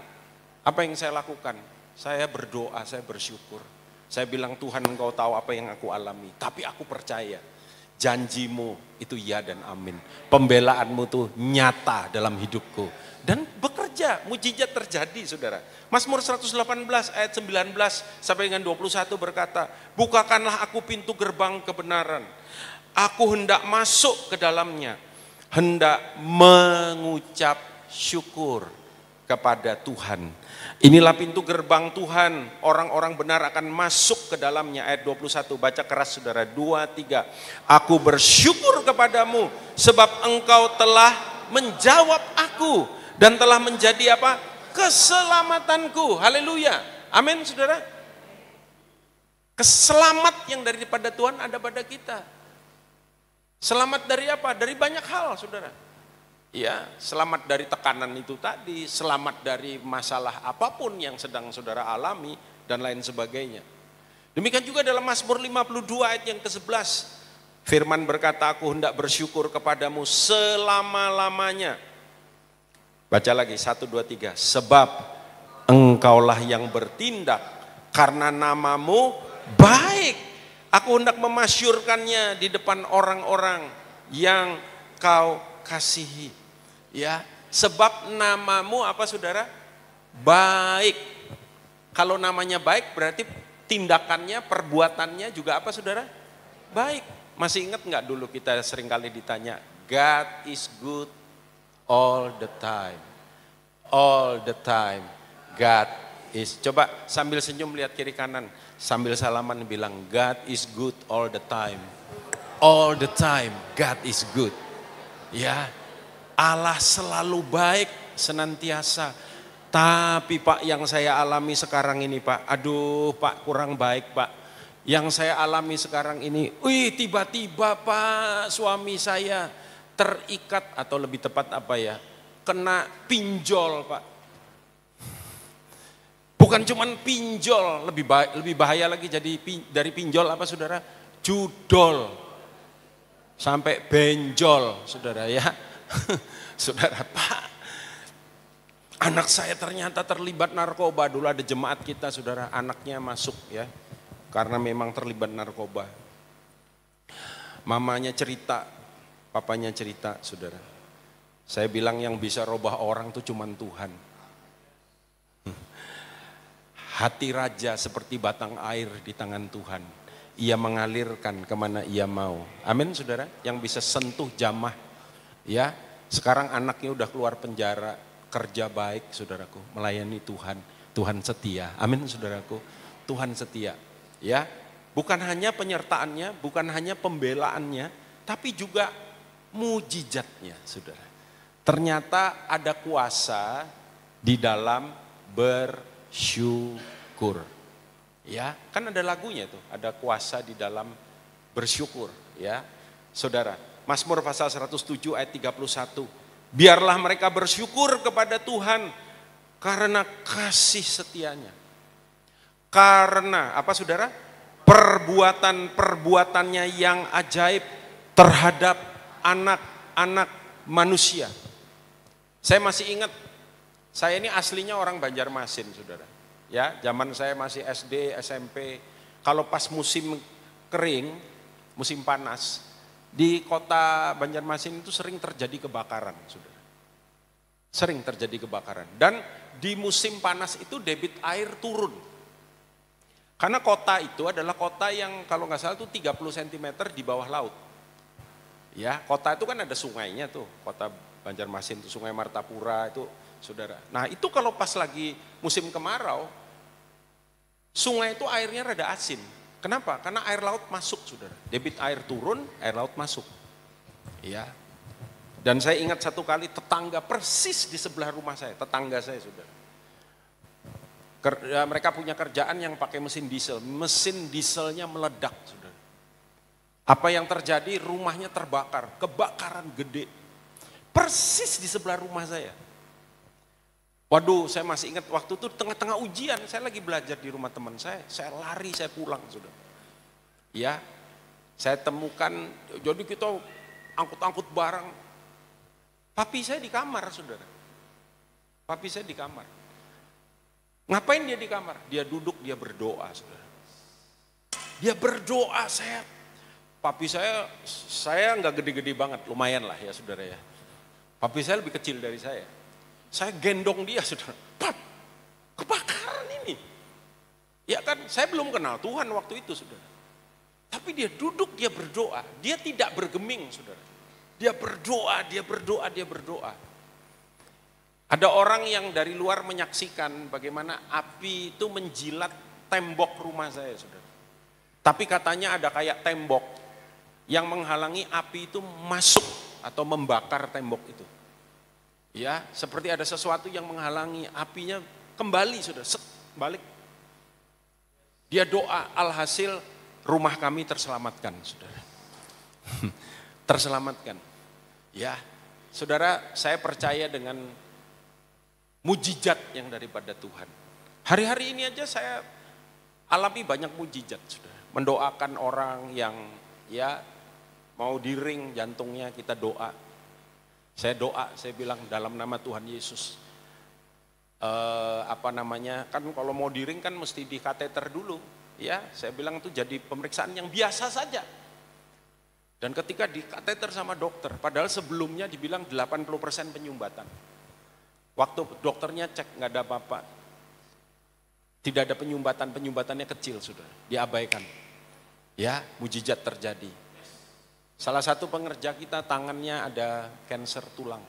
apa yang saya lakukan? Saya berdoa, saya bersyukur. Saya bilang Tuhan engkau tahu apa yang aku alami, tapi aku percaya janjimu itu ya dan amin. Pembelaanmu tuh nyata dalam hidupku. Dan bekerja, mujizat terjadi saudara. Mazmur 118 ayat 19 sampai dengan 21 berkata, bukakanlah aku pintu gerbang kebenaran. Aku hendak masuk ke dalamnya, hendak mengucap syukur kepada Tuhan. Inilah pintu gerbang Tuhan, orang-orang benar akan masuk ke dalamnya. Ayat 21, baca keras saudara, 2, 3. Aku bersyukur kepadamu sebab engkau telah menjawab aku dan telah menjadi apa? Keselamatanku. Haleluya. Amin saudara. Keselamat yang daripada Tuhan ada pada kita. Selamat dari apa? Dari banyak hal saudara. Ya, selamat dari tekanan itu tadi, selamat dari masalah apapun yang sedang saudara alami dan lain sebagainya. Demikian juga dalam Mazmur 52 ayat yang ke-11. Firman berkata, aku hendak bersyukur kepadamu selama-lamanya. Baca lagi 1, 2, 3. Sebab engkaulah yang bertindak karena namamu baik. Aku hendak memasyurkannya di depan orang-orang yang kau kasihi. Ya, sebab namamu apa saudara? Baik. Kalau namanya baik berarti tindakannya, perbuatannya juga apa saudara? Baik. Masih ingat nggak dulu kita seringkali ditanya, God is good all the time. All the time God is. Coba sambil senyum lihat kiri kanan, sambil salaman bilang God is good all the time. All the time God is good. Ya, Allah selalu baik senantiasa. Tapi Pak yang saya alami sekarang ini Pak, aduh Pak kurang baik Pak. Yang saya alami sekarang ini, tiba-tiba Pak suami saya terikat atau lebih tepat apa ya, kena pinjol Pak. Bukan cuman pinjol, lebih bahaya lagi jadi dari pinjol apa saudara? Judol. Sampai benjol saudara ya. Saudara Pak, anak saya ternyata terlibat narkoba. Dulu ada jemaat kita saudara, anaknya masuk ya, karena memang terlibat narkoba. Mamanya cerita, papanya cerita saudara. Saya bilang yang bisa robah orang itu cuman Tuhan. Hati raja seperti batang air di tangan Tuhan. Ia mengalirkan kemana ia mau. Amin saudara, yang bisa sentuh jamah. Ya, sekarang anaknya udah keluar penjara, kerja baik saudaraku, melayani Tuhan, Tuhan setia. Amin saudaraku, Tuhan setia. Ya, bukan hanya penyertaannya, bukan hanya pembelaannya, tapi juga mujizatnya saudara. Ternyata ada kuasa di dalam bersyukur. Ya, kan ada lagunya tuh, ada kuasa di dalam bersyukur. Ya, saudara. Mazmur pasal 107 ayat 31. Biarlah mereka bersyukur kepada Tuhan karena kasih setianya. Karena apa saudara? Perbuatan-perbuatannya yang ajaib terhadap anak-anak manusia. Saya masih ingat, saya ini aslinya orang Banjarmasin saudara. Ya, zaman saya masih SD, SMP, kalau pas musim kering, musim panas, di kota Banjarmasin itu sering terjadi kebakaran, saudara. Sering terjadi kebakaran. Dan di musim panas itu debit air turun. Karena kota itu adalah kota yang kalau nggak salah itu 30 cm di bawah laut. Ya, kota itu kan ada sungainya tuh, kota Banjarmasin itu Sungai Martapura itu, saudara. Nah itu kalau pas lagi musim kemarau, Sungai itu airnya rada asin. Kenapa? Karena air laut masuk, saudara. Debit air turun, air laut masuk. Ya. Dan saya ingat satu kali tetangga persis di sebelah rumah saya, tetangga saya, saudara. Mereka punya kerjaan yang pakai mesin diesel. Mesin dieselnya meledak, saudara. Apa yang terjadi? Rumahnya terbakar, kebakaran gede. Persis di sebelah rumah saya. Waduh, saya masih ingat waktu itu tengah-tengah ujian, saya lagi belajar di rumah teman saya lari, saya pulang, saudara. Ya, saya temukan, jadi kita angkut-angkut barang. Papi saya di kamar, saudara. Papi saya di kamar. Ngapain dia di kamar? Dia duduk, dia berdoa, saudara. Dia berdoa, papi saya nggak gede-gede banget, lumayan lah ya, saudara ya. Papi saya lebih kecil dari saya. Saya gendong dia, saudara. Pap, kebakaran ini. Ya kan, saya belum kenal Tuhan waktu itu, saudara. Tapi dia duduk, dia berdoa. Dia tidak bergeming, saudara. Dia berdoa, dia berdoa, dia berdoa. Ada orang yang dari luar menyaksikan bagaimana api itu menjilat tembok rumah saya, saudara. Tapi katanya ada kayak tembok yang menghalangi api itu masuk atau membakar tembok itu. Ya, seperti ada sesuatu yang menghalangi apinya kembali, saudara, balik. Dia doa, alhasil rumah kami terselamatkan, saudara. Terselamatkan. Ya, saudara, saya percaya dengan mujizat yang daripada Tuhan. Hari-hari ini aja saya alami banyak mujizat, saudara. Mendoakan orang yang ya mau di ring jantungnya, kita doa. Saya doa, saya bilang dalam nama Tuhan Yesus. Kan kalau mau di ring kan mesti di kateter dulu. Ya, saya bilang itu jadi pemeriksaan yang biasa saja. Dan ketika di kateter sama dokter, padahal sebelumnya dibilang 80% penyumbatan. Waktu dokternya cek nggak ada apa-apa. Tidak ada penyumbatan, penyumbatannya kecil sudah, diabaikan. Ya, mujizat terjadi. Salah satu pengerja kita tangannya ada kanker tulang.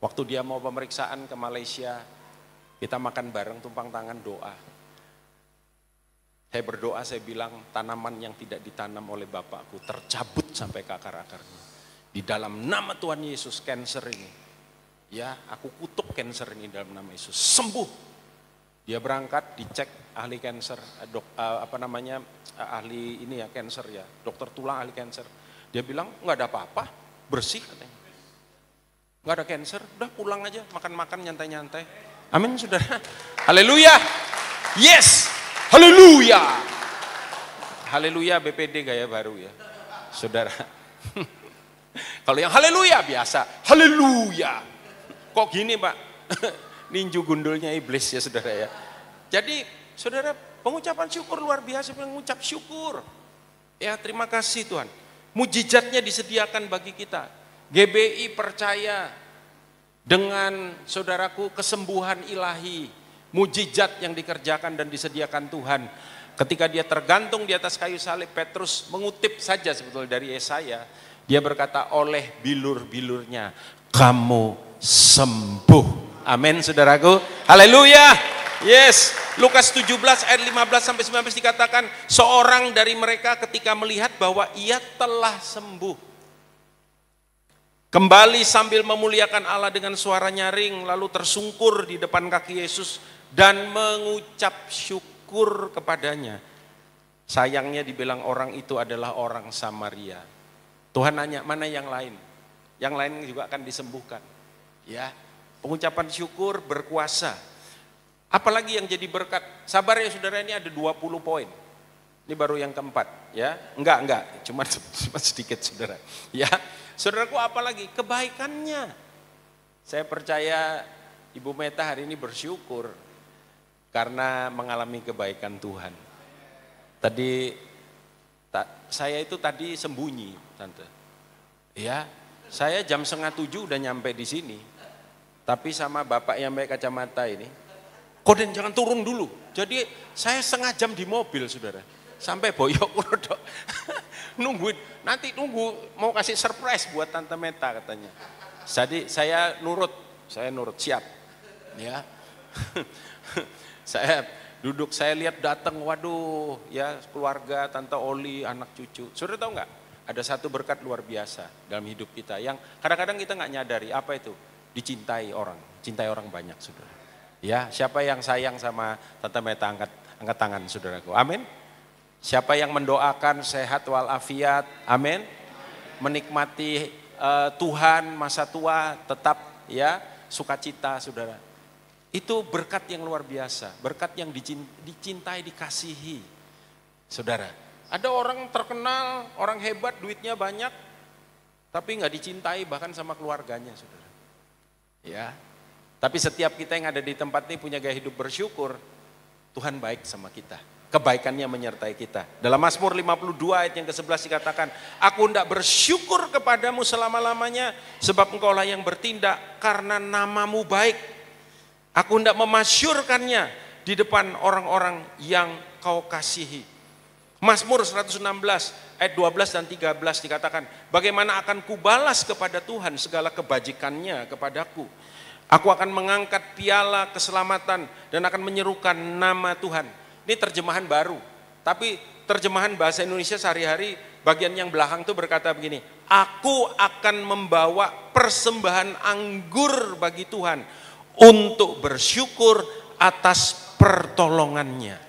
Waktu dia mau pemeriksaan ke Malaysia, kita makan bareng tumpang tangan doa. Saya berdoa, saya bilang tanaman yang tidak ditanam oleh Bapakku tercabut sampai ke akar-akarnya. Di dalam nama Tuhan Yesus kanker ini, ya aku kutuk kanker ini dalam nama Yesus, sembuh. Dia berangkat dicek ahli kanker, ahli ini ya kanker ya, dokter tulang ahli kanker. Dia bilang nggak ada apa-apa, bersih katanya. Nggak ada kanker, udah pulang aja, makan-makan nyantai-nyantai. Amin saudara. Haleluya. Yes. Haleluya. Haleluya BPD gaya baru ya. Saudara. Kalau yang haleluya biasa. Haleluya. Kok gini Pak? Ninju gundulnya iblis ya saudara ya. Jadi saudara, pengucapan syukur luar biasa, mengucap syukur. Ya terima kasih Tuhan. Mujizatnya disediakan bagi kita. GBI percaya dengan saudaraku kesembuhan ilahi, mujizat yang dikerjakan dan disediakan Tuhan. Ketika dia tergantung di atas kayu salib, Petrus mengutip saja sebetulnya dari Yesaya. Dia berkata, oleh bilur-bilurnya kamu sembuh. Amin saudaraku. Haleluya. Yes, Lukas 17 ayat 15 sampai 19 dikatakan seorang dari mereka ketika melihat bahwa ia telah sembuh, kembali sambil memuliakan Allah dengan suara nyaring, lalu tersungkur di depan kaki Yesus dan mengucap syukur kepadanya. Sayangnya dibilang orang itu adalah orang Samaria. Tuhan nanya, mana yang lain? Yang lain juga akan disembuhkan. Ya, pengucapan syukur berkuasa. Apalagi yang jadi berkat, sabar ya saudara, ini ada 20 poin. Ini baru yang keempat ya. Enggak, cuma sedikit saudara. Ya, saudaraku apalagi kebaikannya. Saya percaya Ibu Meta hari ini bersyukur karena mengalami kebaikan Tuhan. Saya itu tadi sembunyi, Tante. Ya, saya jam 6:30 udah nyampe di sini. Tapi sama Bapak yang pakai kacamata ini, Koden jangan turun dulu. Jadi saya setengah jam di mobil saudara. Sampai Boyok Urodok. Nungguin, nanti tunggu mau kasih surprise buat Tante Meta katanya. Jadi saya nurut siap. Ya. Saya Duduk saya lihat datang, waduh ya keluarga, Tante Oli, anak cucu. Saudara tahu nggak? Ada satu berkat luar biasa dalam hidup kita yang kadang-kadang kita nggak nyadari apa itu. Dicintai orang, cintai orang banyak saudara. Ya, siapa yang sayang sama Tante Meta angkat tangan saudaraku. Amin. Siapa yang mendoakan sehat walafiat, amin. Menikmati Tuhan masa tua tetap ya sukacita saudara. Itu berkat yang luar biasa, berkat yang dicintai, dikasihi. Saudara, ada orang terkenal, orang hebat, duitnya banyak, tapi nggak dicintai bahkan sama keluarganya saudara. Ya, tapi setiap kita yang ada di tempat ini punya gaya hidup bersyukur, Tuhan baik sama kita. Kebaikannya menyertai kita. Dalam Mazmur 52 ayat yang ke-11 dikatakan, aku hendak bersyukur kepadamu selama-lamanya, sebab engkaulah yang bertindak karena namamu baik. Aku hendak memasyurkannya di depan orang-orang yang kau kasihi. Mazmur 116 ayat 12 dan 13 dikatakan, bagaimana akan kubalas kepada Tuhan segala kebajikannya kepadaku. Aku akan mengangkat piala keselamatan dan akan menyerukan nama Tuhan. Ini terjemahan baru, tapi terjemahan bahasa Indonesia sehari-hari bagian yang belakang itu berkata begini, aku akan membawa persembahan anggur bagi Tuhan untuk bersyukur atas pertolongannya.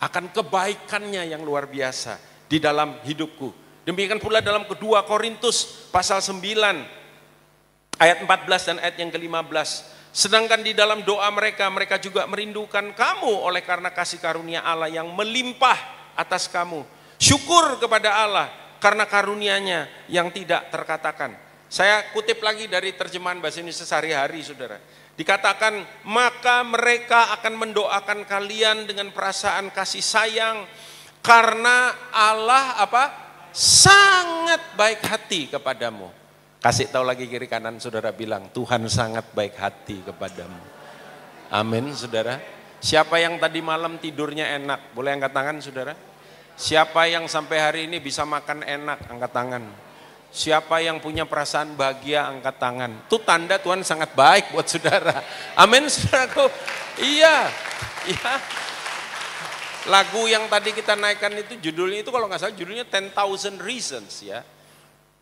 Akan kebaikannya yang luar biasa di dalam hidupku. Demikian pula dalam kedua Korintus pasal 9 ayat 14 dan ayat yang ke-15. Sedangkan di dalam doa mereka juga merindukan kamu oleh karena kasih karunia Allah yang melimpah atas kamu. Syukur kepada Allah karena karunia-Nya yang tidak terkatakan. Saya kutip lagi dari terjemahan bahasa Indonesia sehari-hari saudara. Dikatakan, maka mereka akan mendoakan kalian dengan perasaan kasih sayang karena Allah sangat baik hati kepadamu. Kasih tahu lagi kiri kanan saudara, bilang Tuhan sangat baik hati kepadamu. Amin saudara. Siapa yang tadi malam tidurnya enak? Boleh angkat tangan saudara. Siapa yang sampai hari ini bisa makan enak? Angkat tangan. Siapa yang punya perasaan bahagia, angkat tangan. Itu tanda Tuhan sangat baik buat saudara. Amin saudaraku. Iya. Lagu yang tadi kita naikkan itu judulnya itu kalau nggak salah judulnya 10,000 Reasons ya.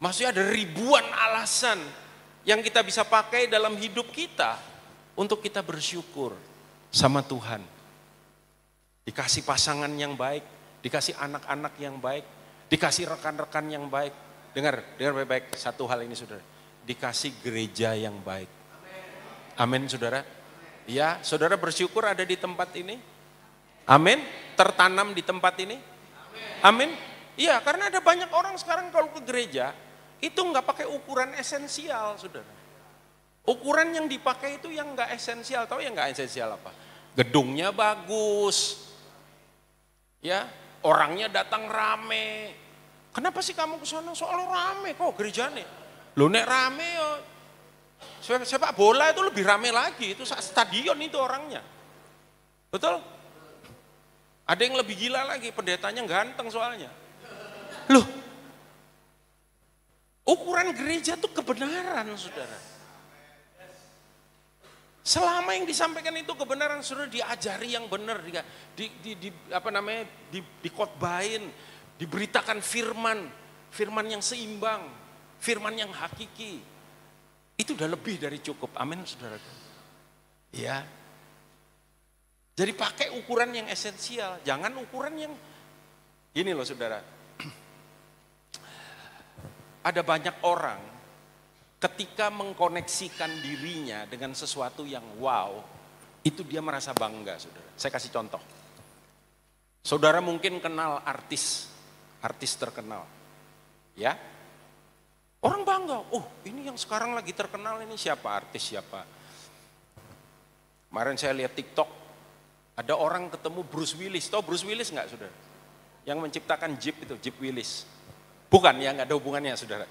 Maksudnya ada ribuan alasan yang kita bisa pakai dalam hidup kita untuk kita bersyukur sama Tuhan. Dikasih pasangan yang baik, dikasih anak-anak yang baik, dikasih rekan-rekan yang baik. Dengar baik-baik satu hal ini saudara. Dikasih gereja yang baik. Amin saudara. Ya, saudara bersyukur ada di tempat ini. Amin. Tertanam di tempat ini. Amin. Iya, karena ada banyak orang sekarang kalau ke gereja itu nggak pakai ukuran esensial saudara. Ukuran yang dipakai itu yang nggak esensial. Tahu yang nggak esensial apa? Gedungnya bagus. Ya, orangnya datang rame. Kenapa sih kamu ke sana? Soalnya rame kok gerejane. Loh nek rame ya. Sepak bola itu lebih rame lagi, itu stadion itu orangnya. Betul? Ada yang lebih gila lagi, pendetanya ganteng soalnya. Loh. Ukuran gereja itu kebenaran, saudara. Selama yang disampaikan itu kebenaran, saudara, diajari yang benar, dikotbahin. Diberitakan firman yang seimbang, firman yang hakiki. Itu udah lebih dari cukup. Amin saudara. Ya. Jadi pakai ukuran yang esensial, jangan ukuran yang gini loh saudara. Ada banyak orang ketika mengkoneksikan dirinya dengan sesuatu yang wow, itu dia merasa bangga saudara. Saya kasih contoh. Saudara mungkin kenal artis terkenal, ya, orang bangga, oh ini yang sekarang lagi terkenal ini siapa, artis siapa. Kemarin saya lihat TikTok, ada orang ketemu Bruce Willis, tahu Bruce Willis nggak saudara? Yang menciptakan Jeep itu, Jeep Willis. Bukan, ya nggak ada hubungannya saudara.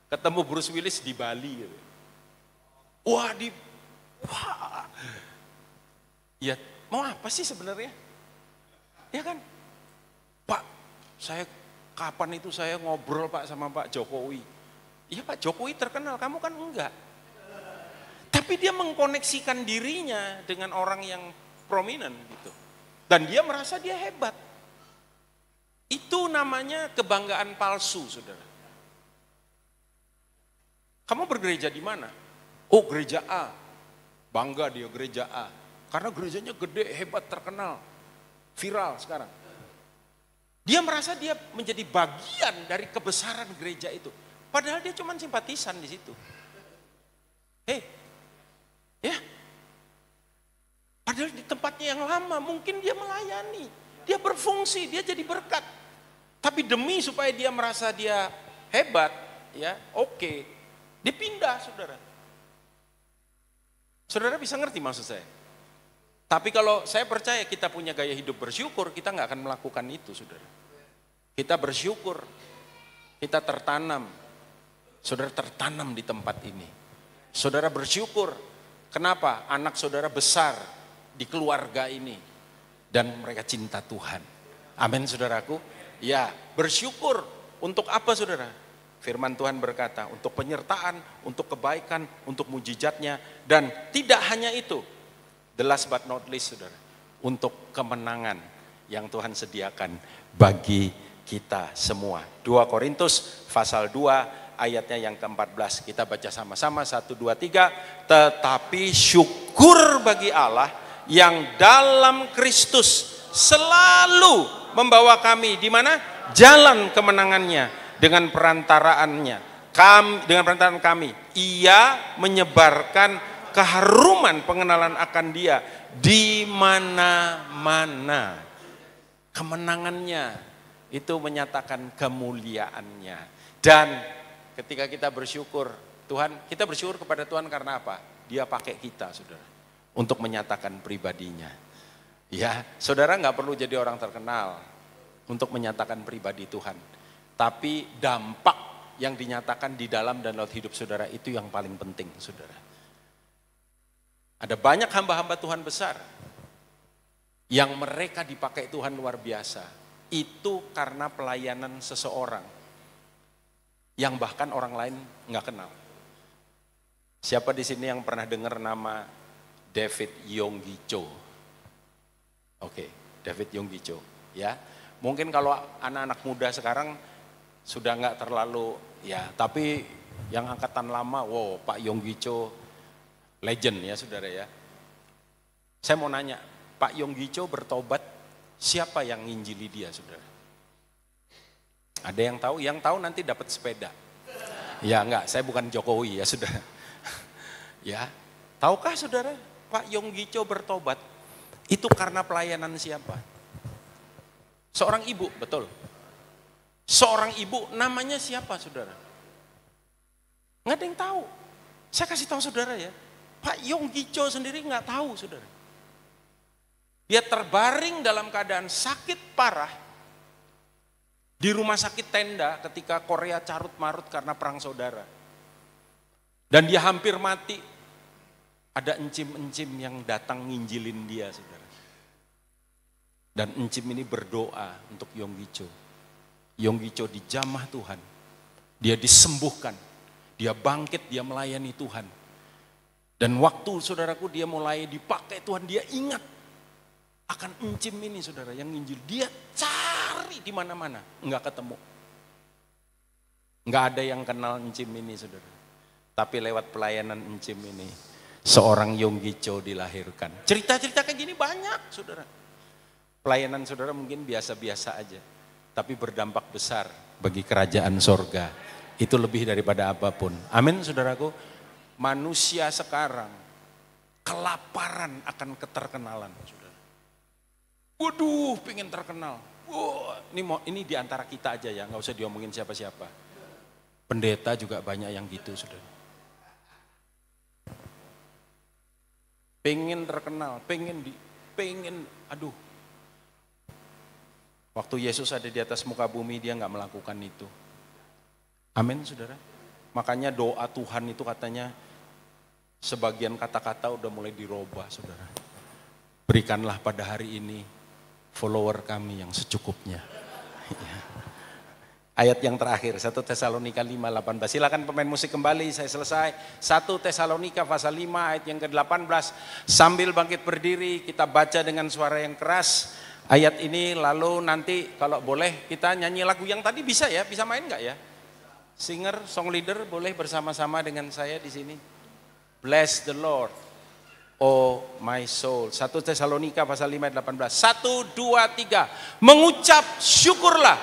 Ketemu Bruce Willis di Bali. Gitu. Wah, ya mau apa sih sebenarnya? Ya kan? Pak, saya kapan itu saya ngobrol Pak sama Pak Jokowi. Iya Pak Jokowi terkenal, kamu kan enggak. Tapi dia mengkoneksikan dirinya dengan orang yang prominent gitu. Dan dia merasa dia hebat. Itu namanya kebanggaan palsu, saudara. Kamu bergereja di mana? Oh, gereja A. Bangga dia gereja A. Karena gerejanya gede, hebat, terkenal. Viral sekarang. Dia merasa dia menjadi bagian dari kebesaran gereja itu. Padahal dia cuma simpatisan di situ. Ya. Padahal di tempatnya yang lama mungkin dia melayani. Dia berfungsi, dia jadi berkat. Tapi demi supaya dia merasa dia hebat, ya oke. Dipindah, saudara. Saudara bisa ngerti maksud saya? Tapi kalau saya percaya kita punya gaya hidup bersyukur, kita nggak akan melakukan itu, saudara. Kita bersyukur, kita tertanam. Saudara tertanam di tempat ini. Saudara bersyukur, kenapa? Anak saudara besar di keluarga ini. Dan mereka cinta Tuhan. Amin, saudaraku. Ya, bersyukur untuk apa, saudara? Firman Tuhan berkata, untuk penyertaan, untuk kebaikan, untuk mujizatnya. Dan tidak hanya itu. The last but not least, saudara, untuk kemenangan yang Tuhan sediakan bagi kita semua. 2 Korintus pasal 2 ayatnya yang ke-14. Kita baca sama-sama 1, 2, 3. Tetapi syukur bagi Allah yang dalam Kristus selalu membawa kami di mana? Jalan kemenangannya dengan perantaraannya. Dengan perantaraan kami. Ia menyebarkan keharuman pengenalan akan dia di mana-mana. Kemenangannya itu menyatakan kemuliaannya. Dan ketika kita bersyukur, kita bersyukur kepada Tuhan karena apa? Dia pakai kita, saudara, untuk menyatakan pribadinya. Ya, saudara nggak perlu jadi orang terkenal untuk menyatakan pribadi Tuhan. Tapi dampak yang dinyatakan di dalam dan lewat hidup saudara itu yang paling penting, saudara. Ada banyak hamba-hamba Tuhan besar yang mereka dipakai Tuhan luar biasa. Itu karena pelayanan seseorang yang bahkan orang lain nggak kenal. Siapa di sini yang pernah dengar nama David Yonggi Cho? Oke, David Yonggi Cho. Ya, mungkin kalau anak-anak muda sekarang sudah nggak terlalu ya, tapi yang angkatan lama, wow, Pak Yonggi Cho legend ya, saudara ya. Saya mau nanya, Pak Yonggi Cho bertobat, siapa yang nginjili dia, saudara? Ada yang tahu? Yang tahu nanti dapat sepeda. Ya enggak, saya bukan Jokowi ya, saudara. Ya, tahukah saudara, Pak Yonggi Cho bertobat itu karena pelayanan siapa? Seorang ibu, betul. Seorang ibu, namanya siapa, saudara? Nggak ada yang tahu. Saya kasih tahu saudara ya, Pak Yonggi Cho sendiri nggak tahu, saudara. Dia terbaring dalam keadaan sakit parah di rumah sakit tenda ketika Korea carut marut karena perang saudara. Dan dia hampir mati. Ada encim-encim yang datang nginjilin dia, saudara. Dan encim ini berdoa untuk Yonggi Cho. Yonggi Cho dijamah Tuhan. Dia disembuhkan. Dia bangkit, dia melayani Tuhan. Dan waktu saudaraku dia mulai dipakai Tuhan, dia ingat akan encim ini, saudara, yang nginjil. Dia cari di mana-mana, enggak ketemu. Enggak ada yang kenal encim ini, saudara. Tapi lewat pelayanan encim ini, seorang Yonggi Cho dilahirkan. Cerita-cerita kayak gini banyak, saudara. Pelayanan saudara mungkin biasa-biasa aja, tapi berdampak besar bagi kerajaan sorga. Itu lebih daripada apapun. Amin, saudaraku. Manusia sekarang kelaparan akan keterkenalan, saudara. Waduh, pengen terkenal. Wah, ini di antara kita aja ya, nggak usah diomongin siapa-siapa. Pendeta juga banyak yang gitu, saudara. Pengen terkenal, pengen, aduh. Waktu Yesus ada di atas muka bumi, dia nggak melakukan itu. Amin, saudara. Makanya doa Tuhan itu katanya sebagian kata-kata udah mulai dirubah, saudara. Berikanlah pada hari ini follower kami yang secukupnya. ayat yang terakhir, 1 Tesalonika 5:18. Silakan pemain musik kembali, saya selesai. 1 Tesalonika pasal 5 ayat yang ke-18. Sambil bangkit berdiri, kita baca dengan suara yang keras ayat ini, lalu nanti kalau boleh kita nyanyi lagu yang tadi bisa ya, bisa main nggak ya? Singer, song leader boleh bersama-sama dengan saya di sini. Bless the Lord, oh my soul. 1 Tesalonika pasal 5 ayat 18. 1, 2, 3. Mengucap syukurlah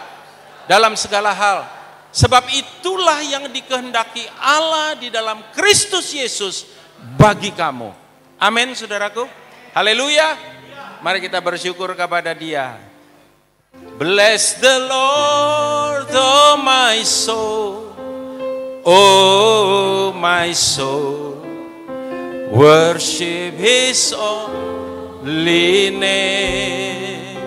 dalam segala hal, sebab itulah yang dikehendaki Allah di dalam Kristus Yesus bagi kamu. Amin, saudaraku. Haleluya. Mari kita bersyukur kepada Dia. Bless the Lord, oh my soul, oh my soul. Worship His holy name.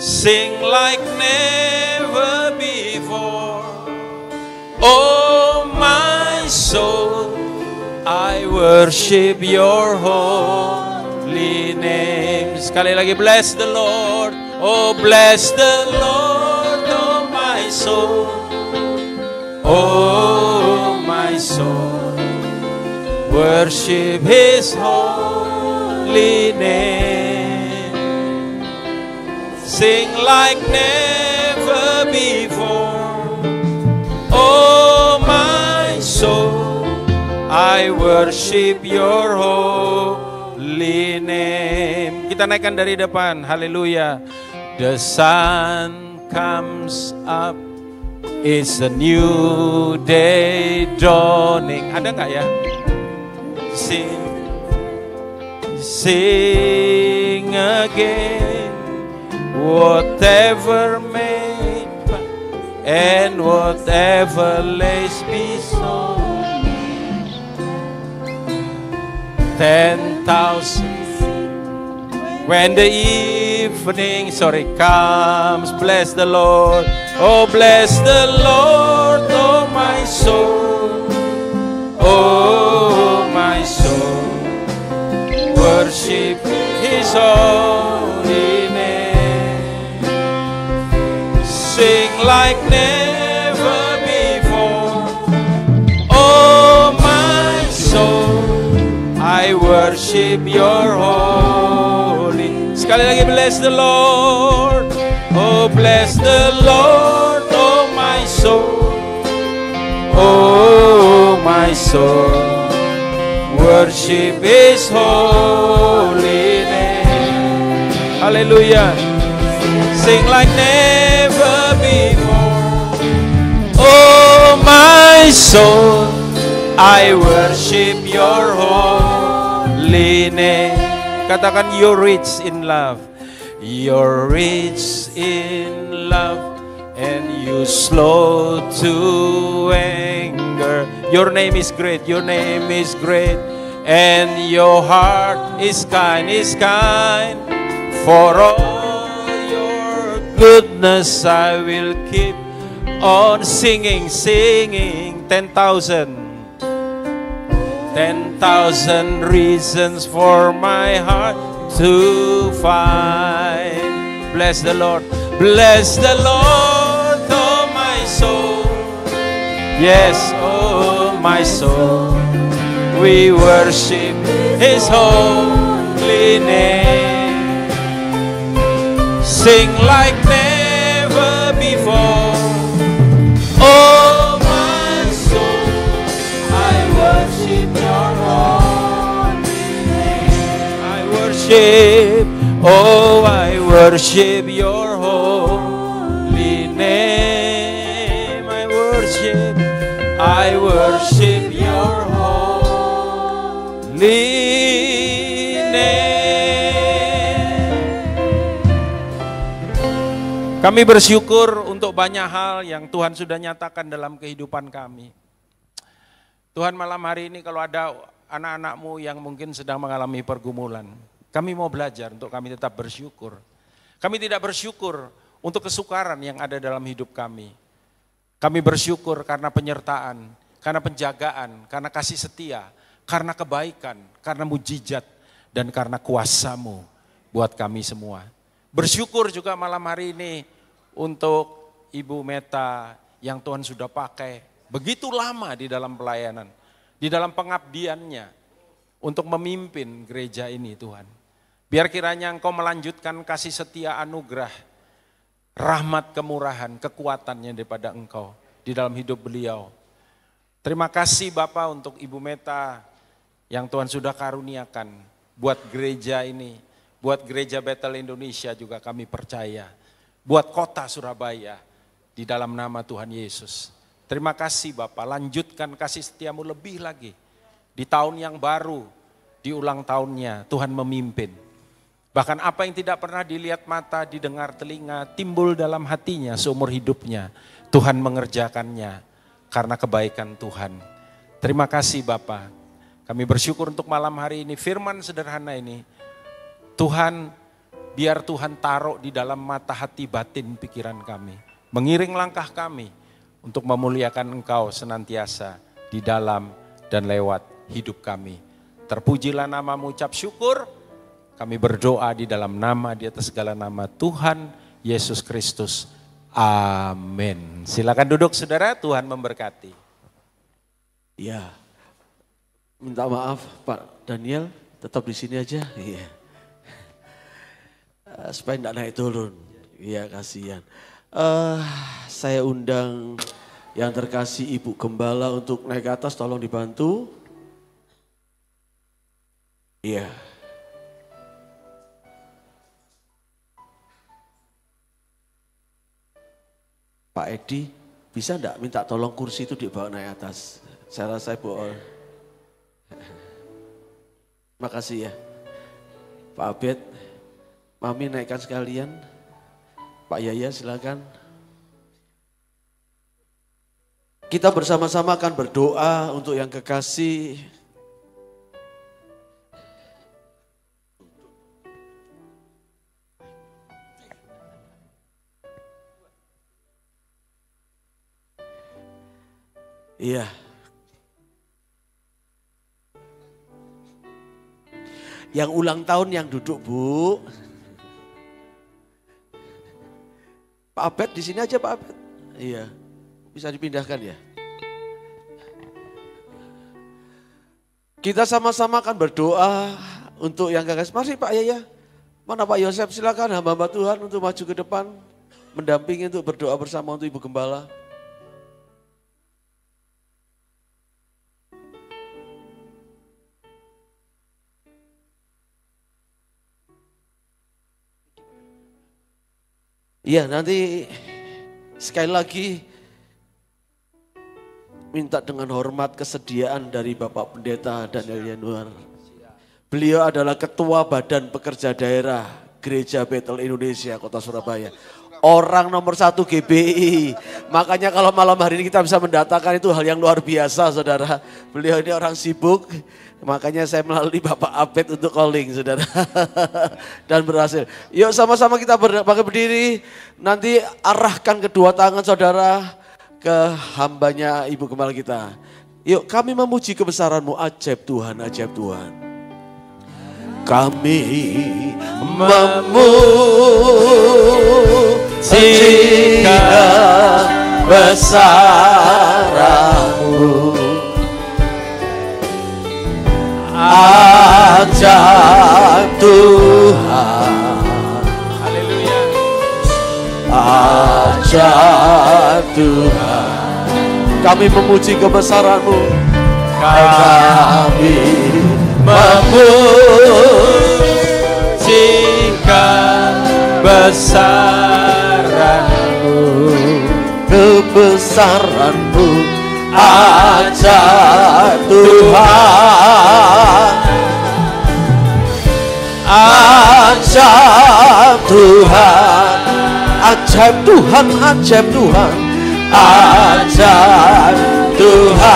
Sing like never before. Oh my soul, I worship your holy name. Sekali lagi, bless the Lord. Oh bless the Lord, oh my soul. Oh my soul, worship His holy name. Sing like never before. Oh my soul, I worship your holy name. Kita naikkan dari depan, haleluya. The sun comes up, it's a new day dawning. Ada nggak ya? Sing, sing again, whatever may and whatever lays beside. 10,000 when the evening comes. Bless the Lord, oh bless the Lord, oh my soul. Oh my soul, worship His holy name. Sing like never before. Oh my soul, I worship your holy. Sekali lagi, bless the Lord. Oh bless the Lord, oh my soul. Oh my soul, worship His holy name. Hallelujah. Sing like never before. Oh my soul, I worship your holy name. Katakan, you're rich in love. You're rich in love, and you slow to anger. Your name is great, your name is great, and your heart is kind, For all your goodness I will keep on singing, 10,000 reasons for my heart to find. Bless the Lord, bless the Lord, oh my soul. Yes, oh my soul, we worship His holy name. Sing like never before. Oh my soul, I worship your holy name. I worship, oh I worship your holy name. I worship your holy name. Kami bersyukur untuk banyak hal yang Tuhan sudah nyatakan dalam kehidupan kami. Tuhan, malam hari ini kalau ada anak-anak-Mu yang mungkin sedang mengalami pergumulan, kami mau belajar untuk kami tetap bersyukur. Kami tidak bersyukur untuk kesukaran yang ada dalam hidup kami. Kami bersyukur karena penyertaan, karena penjagaan, karena kasih setia, karena kebaikan, karena mujizat, dan karena kuasa-Mu buat kami semua. Bersyukur juga malam hari ini untuk Ibu Meta yang Tuhan sudah pakai begitu lama di dalam pelayanan, di dalam pengabdiannya untuk memimpin gereja ini Tuhan. Biar kiranya Engkau melanjutkan kasih setia anugerah, rahmat kemurahan, kekuatannya daripada Engkau di dalam hidup beliau. Terima kasih Bapa untuk Ibu Meta yang Tuhan sudah karuniakan buat gereja ini, buat gereja Bethel Indonesia juga kami percaya, buat kota Surabaya di dalam nama Tuhan Yesus. Terima kasih Bapa, lanjutkan kasih setiamu lebih lagi. Di tahun yang baru, di ulang tahunnya Tuhan memimpin. Bahkan apa yang tidak pernah dilihat mata, didengar telinga, timbul dalam hatinya seumur hidupnya. Tuhan mengerjakannya karena kebaikan Tuhan. Terima kasih Bapa. Kami bersyukur untuk malam hari ini, firman sederhana ini. Tuhan, biar Tuhan taruh di dalam mata hati batin pikiran kami. Mengiring langkah kami untuk memuliakan Engkau senantiasa di dalam dan lewat hidup kami. Terpujilah namamu, ucap syukur. Kami berdoa di dalam nama, di atas segala nama Tuhan Yesus Kristus. Amin. Silakan duduk saudara, Tuhan memberkati. Ya, minta maaf Pak Daniel, tetap di sini aja. Iya. Supaya tidak naik turun. Iya, kasihan. Saya undang yang terkasih Ibu Gembala untuk naik ke atas, tolong dibantu. Iya. Pak Edi, bisa enggak minta tolong kursi itu dibawa naik atas? Saya rasa Ibu. Terima kasih ya. Pak Abed, Mami naikkan sekalian. Pak Yaya silakan. Kita bersama-sama akan berdoa untuk yang kekasih. Iya. Yang ulang tahun yang duduk, Bu. Pak Abed di sini aja Pak Abed. Iya. Bisa dipindahkan ya. Kita sama-sama akan berdoa untuk yang gagas. Mari Pak Yaya. Mana Pak Yosef, silakan hamba-hamba Tuhan untuk maju ke depan. Mendampingi untuk berdoa bersama untuk Ibu Gembala. Iya, nanti sekali lagi minta dengan hormat kesediaan dari Bapak Pendeta Daniel Yanuar. Beliau adalah Ketua Badan Pekerja Daerah Gereja Bethel Indonesia Kota Surabaya. Orang nomor 1 GBI. Makanya kalau malam hari ini kita bisa mendatangkan itu hal yang luar biasa saudara. Beliau ini orang sibuk. Makanya saya melalui Bapak Abed untuk calling saudara. Dan berhasil. Yuk sama-sama kita pakai berdiri. Nanti arahkan kedua tangan saudara ke hambanya Ibu Gembala kita. Yuk kami memuji kebesaran-Mu, ajaib Tuhan, ajaib Tuhan. Kami memuji kebesaran-Mu, ajaib Tuhan. Haleluya. Ajaib Tuhan. Kami memuji kebesaran-Mu. Kami memuji kebesaran-Mu. Kebesaran-Mu, ajaib Tuhan. Ajaib Tuhan. Ajaib Tuhan, ajaib Tuhan. Ajaib Tuhan.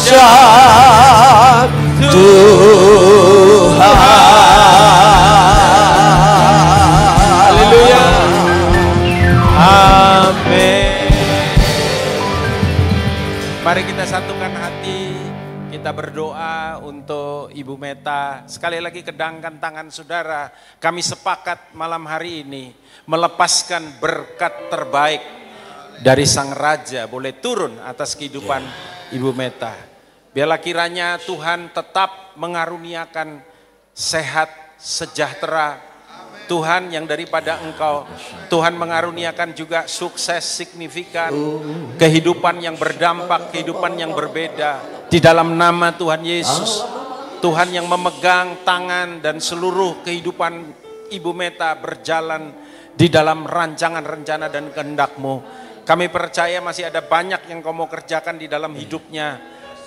Ajaib Tuhan. Haleluya. Amin. Mari kita satukan hati, kita berdoa untuk Ibu Meta. Meta. Sekali lagi kedangkan tangan saudara. Kami sepakat malam hari ini melepaskan berkat terbaik dari Sang Raja boleh turun atas kehidupan Ibu Meta. Biarlah kiranya Tuhan tetap mengaruniakan sehat, sejahtera. Tuhan yang daripada Engkau, Tuhan mengaruniakan juga sukses signifikan, kehidupan yang berdampak, kehidupan yang berbeda. Di dalam nama Tuhan Yesus, Tuhan yang memegang tangan dan seluruh kehidupan Ibu Meta berjalan di dalam rancangan, rencana dan kehendak-Mu. Kami percaya masih ada banyak yang Kau mau kerjakan di dalam hidupnya.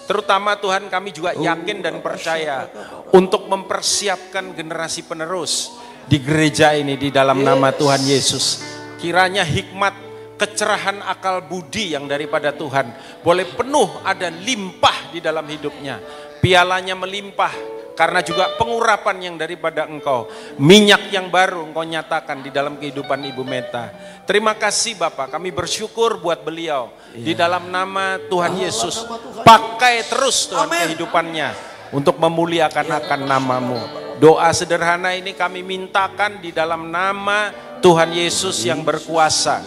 Terutama Tuhan, kami juga yakin dan percaya untuk mempersiapkan generasi penerus di gereja ini di dalam nama Tuhan Yesus. Kiranya hikmat, kecerahan akal budi yang daripada Tuhan boleh penuh ada limpah di dalam hidupnya. Pialanya melimpah karena juga pengurapan yang daripada Engkau. Minyak yang baru Engkau nyatakan di dalam kehidupan Ibu Meta. Terima kasih Bapak, kami bersyukur buat beliau. Di dalam nama Tuhan Yesus, pakai terus Tuhan kehidupannya untuk memuliakan akan nama-Mu. Doa sederhana ini kami mintakan di dalam nama Tuhan Yesus yang berkuasa.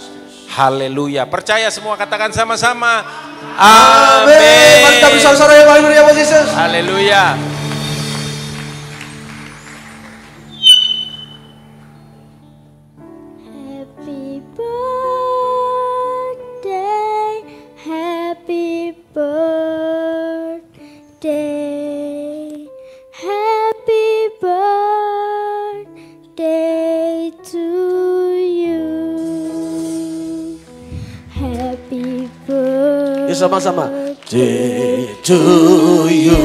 Haleluya. Percaya semua, katakan sama-sama. Amin. Mantap bersama-sama yang paling meriah buat Yesus. Haleluya. Happy birthday, happy birthday, happy birthday to you. Happy birthday. Ya sama-sama. Day to you.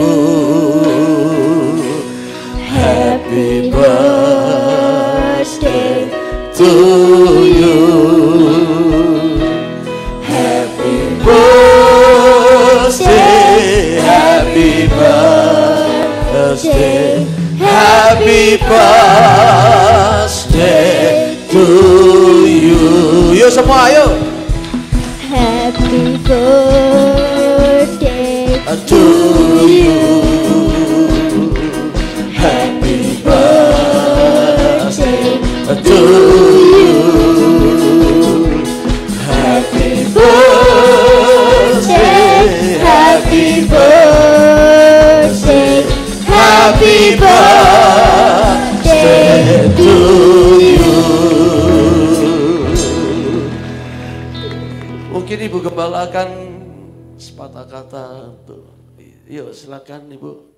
Happy birthday to you. Happy birthday. Happy birthday. Happy birthday to you. Yuk semua, ayo. Happy birthday To you. Happy birthday to you. Happy birthday. Happy birthday. Happy birthday to you. Mungkin Ibu Gembala akan sepatah kata untuk, yuk silakan Ibu.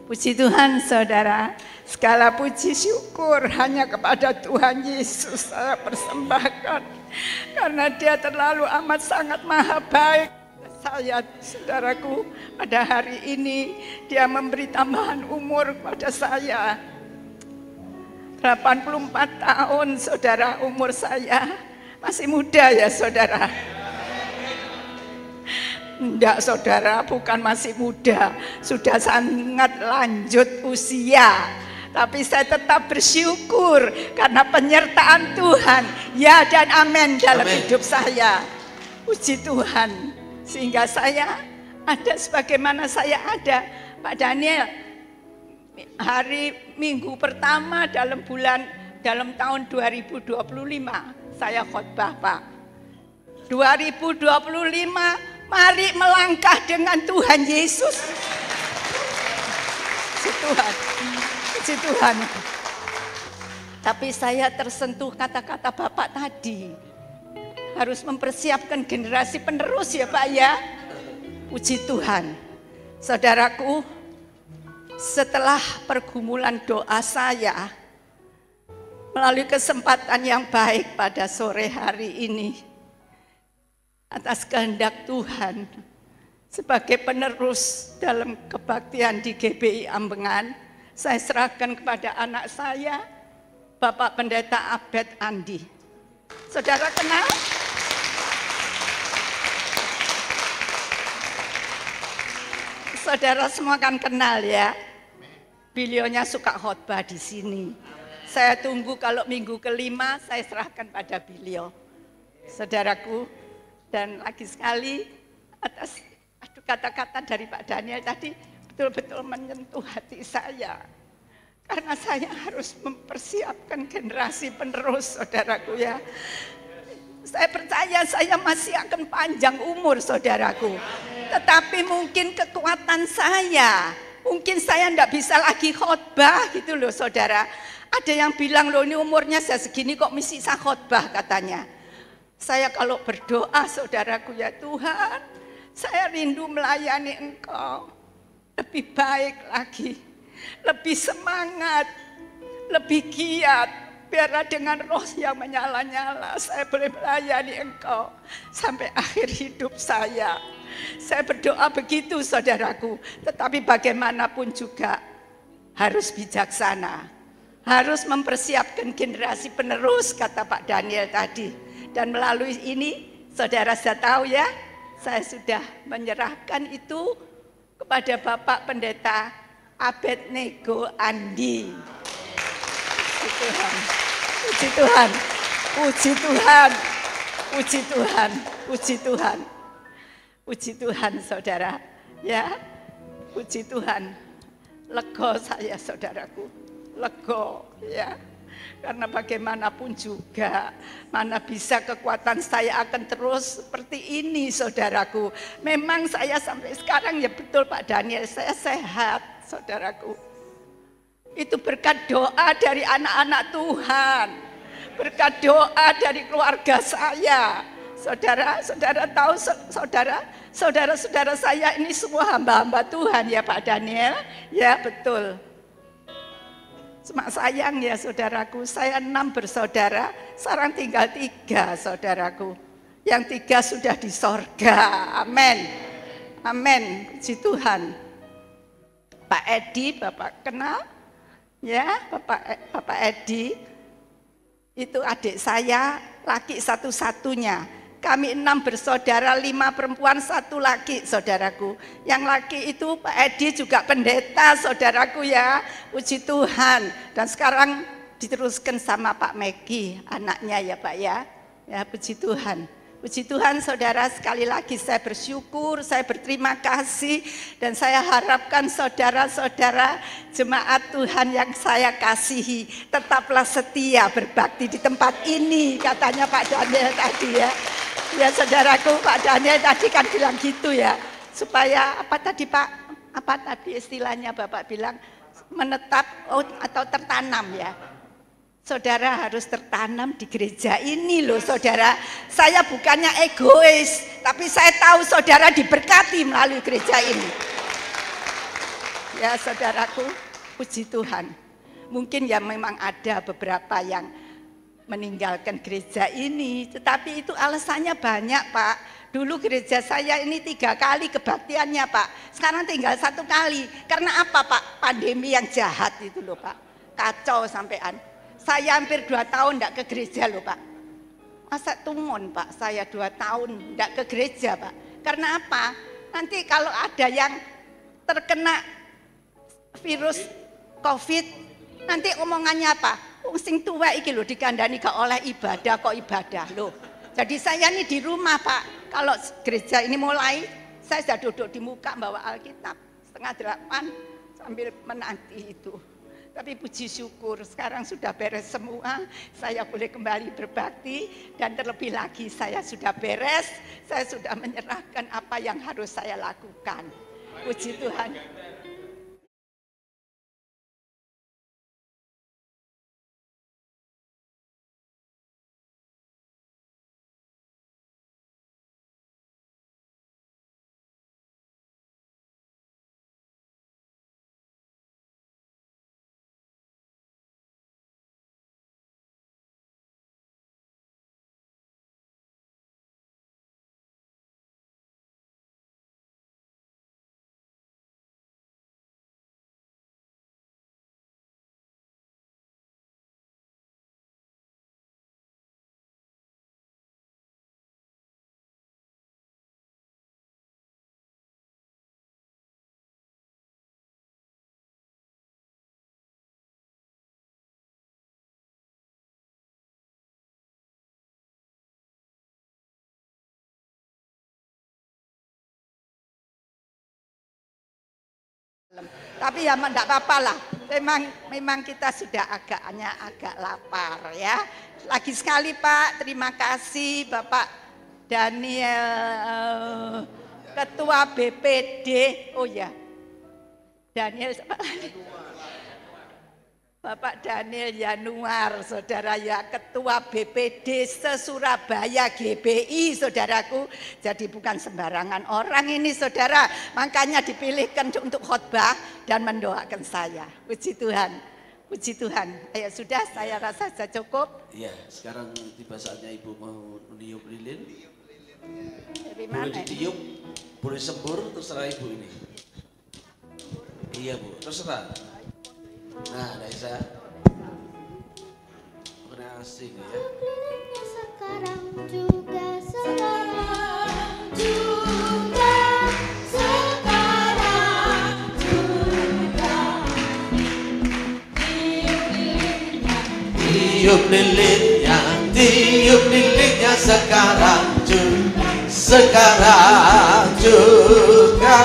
Puji Tuhan saudara, segala puji syukur hanya kepada Tuhan Yesus saya persembahkan. Karena Dia terlalu amat sangat maha baik. Saya, saudaraku, pada hari ini Dia memberi tambahan umur kepada saya. 84 tahun saudara umur saya. Masih muda ya saudara. Enggak saudara, bukan masih muda, sudah sangat lanjut usia. Tapi saya tetap bersyukur karena penyertaan Tuhan, ya dan amin dalam hidup saya. Puji Tuhan, sehingga saya ada sebagaimana saya ada. Pak Daniel, hari Minggu pertama dalam tahun 2025 saya khotbah Pak. 2025 mari melangkah dengan Tuhan Yesus. Puji Tuhan, puji Tuhan. Tapi saya tersentuh kata-kata Bapak tadi. Harus mempersiapkan generasi penerus ya Pak ya. Puji Tuhan. Saudaraku, setelah pergumulan doa saya, melalui kesempatan yang baik pada sore hari ini, atas kehendak Tuhan, sebagai penerus dalam kebaktian di GBI Ambengan, saya serahkan kepada anak saya, Bapak Pendeta Abed Andi. Saudara kenal? Saudara semua kan kenal ya. Beliaunya suka khotbah di sini. Saya tunggu kalau minggu kelima saya serahkan pada beliau. Saudaraku, Dan lagi sekali atas kata-kata dari Pak Daniel tadi betul-betul menyentuh hati saya. Karena saya harus mempersiapkan generasi penerus, saudaraku ya. Saya percaya saya masih akan panjang umur, saudaraku. Tetapi mungkin kekuatan saya, mungkin saya tidak bisa lagi khotbah gitu loh, saudara. Ada yang bilang, loh ini umurnya saya segini kok mesti bisa khotbah katanya. Saya kalau berdoa, saudaraku ya Tuhan, saya rindu melayani Engkau lebih baik lagi, lebih semangat, lebih giat. Biarlah dengan roh yang menyala-nyala saya boleh melayani Engkau sampai akhir hidup saya. Saya berdoa begitu, saudaraku. Tetapi bagaimanapun juga harus bijaksana, harus mempersiapkan generasi penerus, kata Pak Daniel tadi. Dan melalui ini, saudara sudah tahu ya, saya sudah menyerahkan itu kepada Bapak Pendeta Abednego Andi. Puji Tuhan, puji Tuhan, puji Tuhan, puji Tuhan, puji Tuhan, puji Tuhan, saudara. Ya, puji Tuhan. Lego saya, saudaraku, lego ya. Karena bagaimanapun juga, mana bisa kekuatan saya akan terus seperti ini, saudaraku. Memang saya sampai sekarang ya betul Pak Daniel, saya sehat, saudaraku. Itu berkat doa dari anak-anak Tuhan, berkat doa dari keluarga saya. Saudara tahu, saudara saya ini semua hamba-hamba Tuhan ya Pak Daniel, ya betul. Cuma sayang ya saudaraku, saya 6 bersaudara, sekarang tinggal 3 saudaraku. Yang 3 sudah di sorga, amin, amin, puji Tuhan. Pak Edi, Bapak kenal? Ya, Bapak Edi, itu adik saya, laki satu-satunya. Kami 6 bersaudara, 5 perempuan, 1 laki, saudaraku. Yang laki itu Pak Edi juga pendeta, saudaraku ya. Puji Tuhan. Dan sekarang diteruskan sama Pak Meki, anaknya ya Pak ya. Ya, puji Tuhan. Puji Tuhan, saudara, sekali lagi saya bersyukur, saya berterima kasih. Dan saya harapkan saudara-saudara jemaat Tuhan yang saya kasihi, tetaplah setia berbakti di tempat ini, katanya Pak Daniel tadi ya. Ya saudaraku, Pak Daniel tadi kan bilang gitu ya, supaya apa tadi Pak, apa tadi istilahnya Bapak bilang, menetap atau tertanam ya. Saudara harus tertanam di gereja ini loh saudara. Saya bukannya egois, tapi saya tahu saudara diberkati melalui gereja ini. Ya saudaraku, puji Tuhan. Mungkin ya memang ada beberapa yang meninggalkan gereja ini, tetapi itu alasannya banyak Pak. Dulu gereja saya ini 3 kali kebaktiannya Pak, sekarang tinggal 1 kali. Karena apa Pak? Pandemi yang jahat itu loh Pak, kacau sampean. Saya hampir 2 tahun enggak ke gereja loh Pak. Masa tumun Pak, saya 2 tahun enggak ke gereja Pak. Karena apa? Nanti kalau ada yang terkena virus COVID, nanti omongannya apa? Sing tua iki lho dikandani gak oleh ibadah kok ibadah loh. Jadi saya ini di rumah Pak. Kalau gereja ini mulai, saya sudah duduk di muka bawa Alkitab 7:30 sambil menanti itu. Tapi puji syukur sekarang sudah beres semua, saya boleh kembali berbakti dan terlebih lagi saya sudah beres, saya sudah menyerahkan apa yang harus saya lakukan. Puji Tuhan. Tapi ya enggak apa-apa lah. Memang kita sudah agak lapar ya. Lagi sekali Pak, terima kasih Bapak Daniel, Ketua BPD. Oh ya, Daniel Bapak Daniel Yanuar, saudara ya, Ketua BPD se-Surabaya GBI, saudaraku. Jadi bukan sembarangan orang ini, saudara. Makanya dipilihkan untuk khotbah dan mendoakan saya. Puji Tuhan, puji Tuhan. Ayo sudah, saya rasa sudah cukup. Iya, sekarang tiba saatnya Ibu mau meniup lilin. Boleh ditiup, boleh sembur, terserah Ibu ini. Iya Bu, terserah. Nah, Naisa, kena asing ya. Sekarang juga, sekarang juga, sekarang juga. Tiup lilinnya, tiup lilinnya sekarang juga, sekarang juga,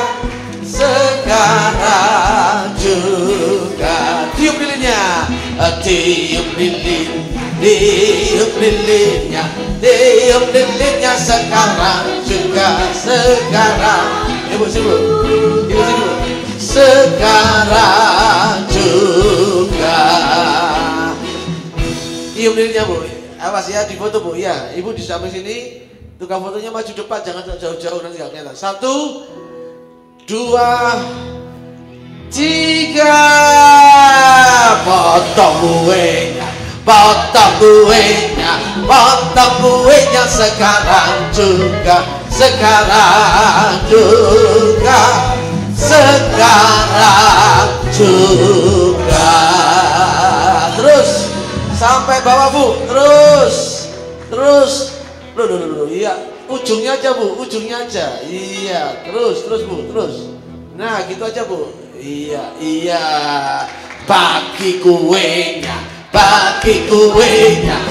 sekarang juga. Tiup lilinnya, tiup lilin, tiup lilinnya, tiup lilinnya sekarang juga, sekarang. Ibu sini Bu, Ibu sini Bu. Sekarang juga. Tiup lilinnya Bu, awas ya di foto Bu, ya. Ibu di samping sini, tukang fotonya maju depan, jangan jauh-jauh nanti nggak kelihatan. 1, 2, 3, potong kuenya, potong kuenya, potong kuenya sekarang juga, sekarang juga, sekarang juga. Terus sampai bawah Bu, terus, loh, iya, ujungnya aja Bu, ujungnya aja, iya, terus Bu, terus. Nah gitu aja Bu. Iya, bagi kuenya, bagi kuenya,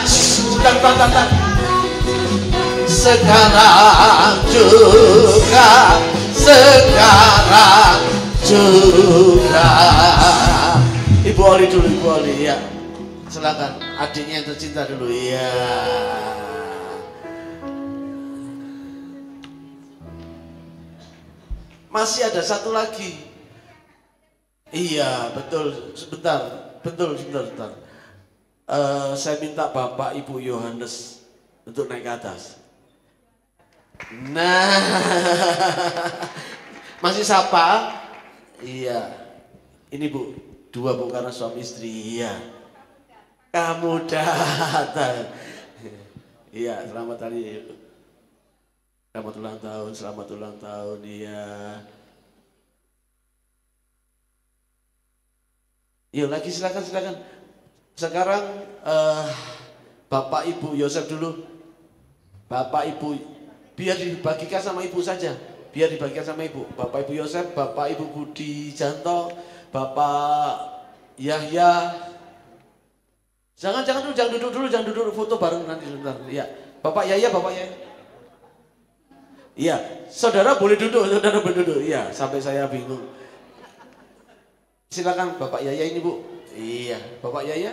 sekarang juga, sekarang juga. Ibu Oli dulu, Ibu Oli ya. Silakan, adiknya yang tercinta dulu ya. Masih ada satu lagi. Iya, betul. Sebentar. Saya minta Bapak Ibu Yohanes untuk naik ke atas. Nah, masih sapa? Iya. Ini Bu, 2 Bu karena suami istri. Iya. Kamu datang. Iya, selamat hari. Selamat ulang tahun, iya. Yuk lagi silakan. Sekarang Bapak Ibu Yosef dulu. Bapak Ibu, biar dibagikan sama Ibu saja. Biar dibagikan sama Ibu. Bapak Ibu Yosef, Bapak Ibu Budi Janto, Bapak Yahya. Jangan duduk dulu, foto bareng nanti sebentar. Iya. Bapak Yahya. Iya, saudara boleh duduk. Iya, sampai saya bingung. Silakan Bapak Yaya ini Bu. Iya, Bapak Yaya.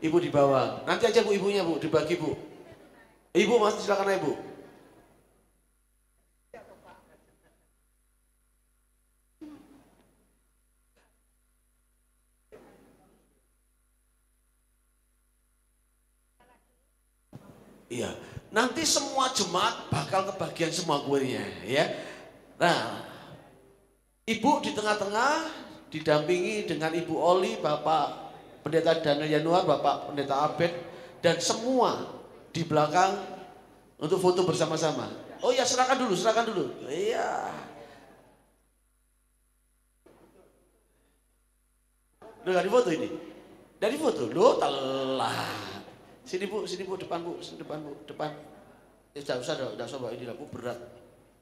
Ibu di bawah. Nanti aja Bu ibunya Bu, dibagi Bu. Ibu Mas silakan Ibu. Iya, nanti semua jemaat bakal kebagian semua kuenya ya. Nah, Ibu di tengah-tengah didampingi dengan Ibu Oli, Bapak Pendeta Daniel Yanuar, Bapak Pendeta Abed, dan semua di belakang untuk foto bersama-sama. Oh ya, silakan dulu. Iya. Udah dari foto ini? Dari foto? Loh, telat. Sini Bu, depan. Udah usah bawa ini lah, Bu, berat.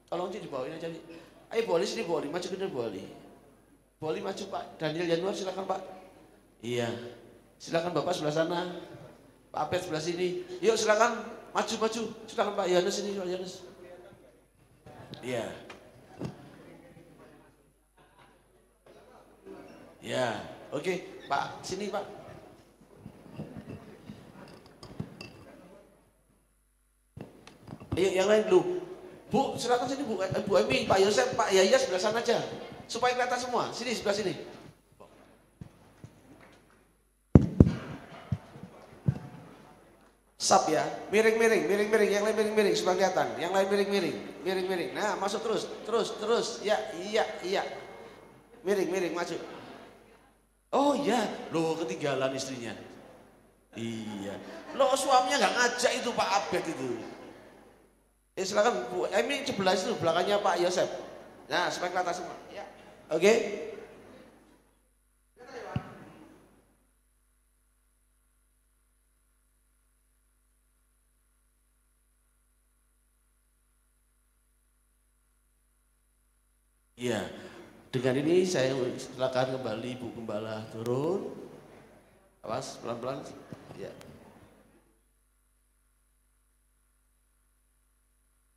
Tolong sih dibawain aja nih. Ayo Bu Oli, sini Bu Oli, maju ke Bu Oli. Bu Oli maju Pak, Daniel Yanuar silakan Pak. Iya, silakan Bapak sebelah sana. Pak Abed sebelah sini. Yuk silakan, maju. Silakan Pak Yohanes ini, Pak Yohanes. Iya. Ya, oke, Pak, sini Pak. Ayo yang lain dulu. Bu, silakan sini Bu, Bu Emi, Pak Yosef, Pak Yahya sebelah sana aja. Supaya kelihatan semua. Sini, sebelah sini. Sap ya, miring-miring, yang lain miring-miring, supaya kelihatan. Yang lain miring-miring. Nah, masuk terus. Ya, iya. Miring, maju. Oh iya, loh ketinggalan istrinya. Iya, loh suaminya nggak ngajak itu Pak Abed itu. Silakan Bu Emi sebelah itu, belakangnya Pak Yosef. Nah, supaya kelihatan semua. Ya, oke. Iya, dengan ini saya silakan kembali Ibu Gembala turun. Awas pelan-pelan. Ya.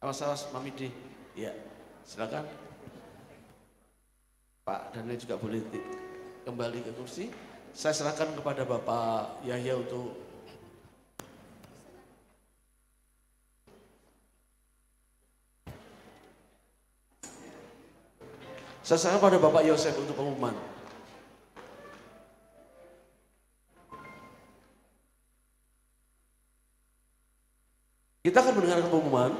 Awas Mami D. Ya, silakan. Pak Daniel juga boleh kembali ke kursi. Saya serahkan kepada Bapak Yahya untuk saya serahkan pada Bapak Yosef untuk pengumuman. Kita akan mendengarkan pengumuman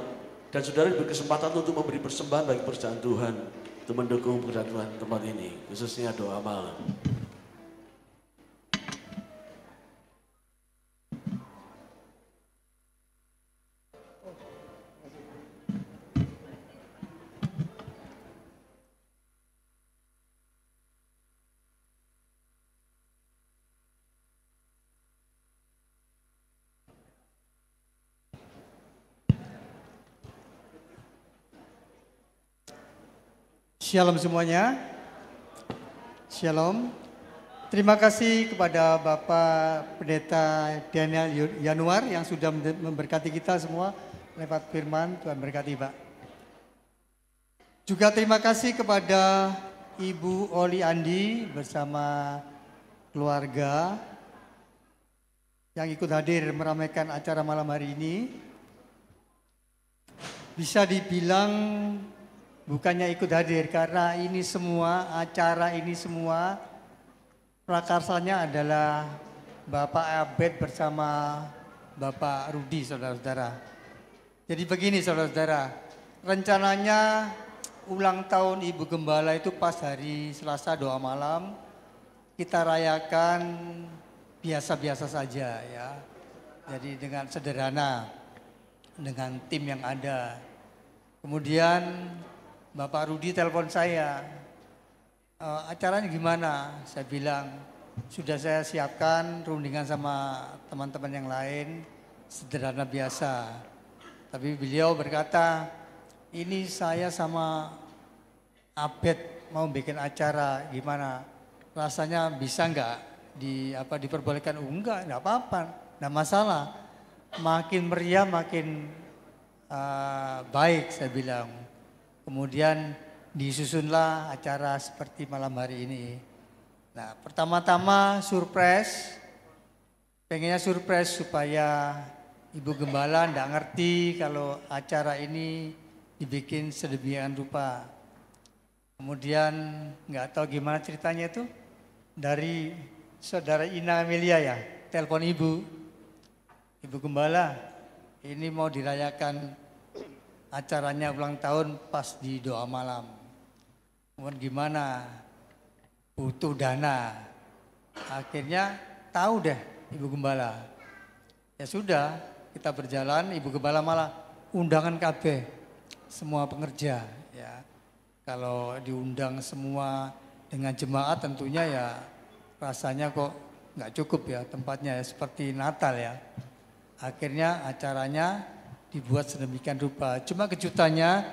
dan saudara diberi kesempatan untuk memberi persembahan bagi pekerjaan Tuhan untuk mendukung pekerjaan Tuhan tempat ini, khususnya doa malam. Shalom semuanya. Shalom. Terima kasih kepada Bapak Pendeta Daniel Yanuar yang sudah memberkati kita semua lewat firman. Tuhan berkati Pak. Juga terima kasih kepada Ibu Oli Andi bersama keluarga yang ikut hadir meramaikan acara malam hari ini. Bisa dibilang bukannya ikut hadir karena ini semua, acara ini semua prakarsanya adalah Bapak Abed bersama Bapak Rudi, saudara-saudara. Jadi begini saudara-saudara, rencananya ulang tahun Ibu Gembala itu pas hari Selasa doa malam, kita rayakan biasa-biasa saja ya. Jadi dengan sederhana, dengan tim yang ada. Kemudian Bapak Rudi telepon saya, acaranya gimana? Saya bilang, sudah saya siapkan rundingan sama teman-teman yang lain, sederhana biasa. Tapi beliau berkata, ini saya sama Abed mau bikin acara, gimana? Rasanya bisa enggak diperbolehkan? Enggak apa-apa, enggak masalah. Makin meriah, makin baik, saya bilang. Kemudian disusunlah acara seperti malam hari ini. Nah, pertama-tama surprise, pengennya surprise supaya Ibu Gembala enggak ngerti kalau acara ini dibikin sedemikian rupa. Kemudian enggak tahu gimana ceritanya itu dari saudara Ina Amelia ya, telepon Ibu Gembala, ini mau dirayakan acaranya ulang tahun pas di doa malam. Kemudian gimana? Butuh dana. Akhirnya tahu deh Ibu Gembala. Ya sudah, kita berjalan, Ibu Gembala malah undangan KB semua pengerja ya. Kalau diundang semua dengan jemaat tentunya ya rasanya kok nggak cukup ya tempatnya ya, seperti Natal ya. Akhirnya acaranya dibuat sedemikian rupa. Cuma kejutannya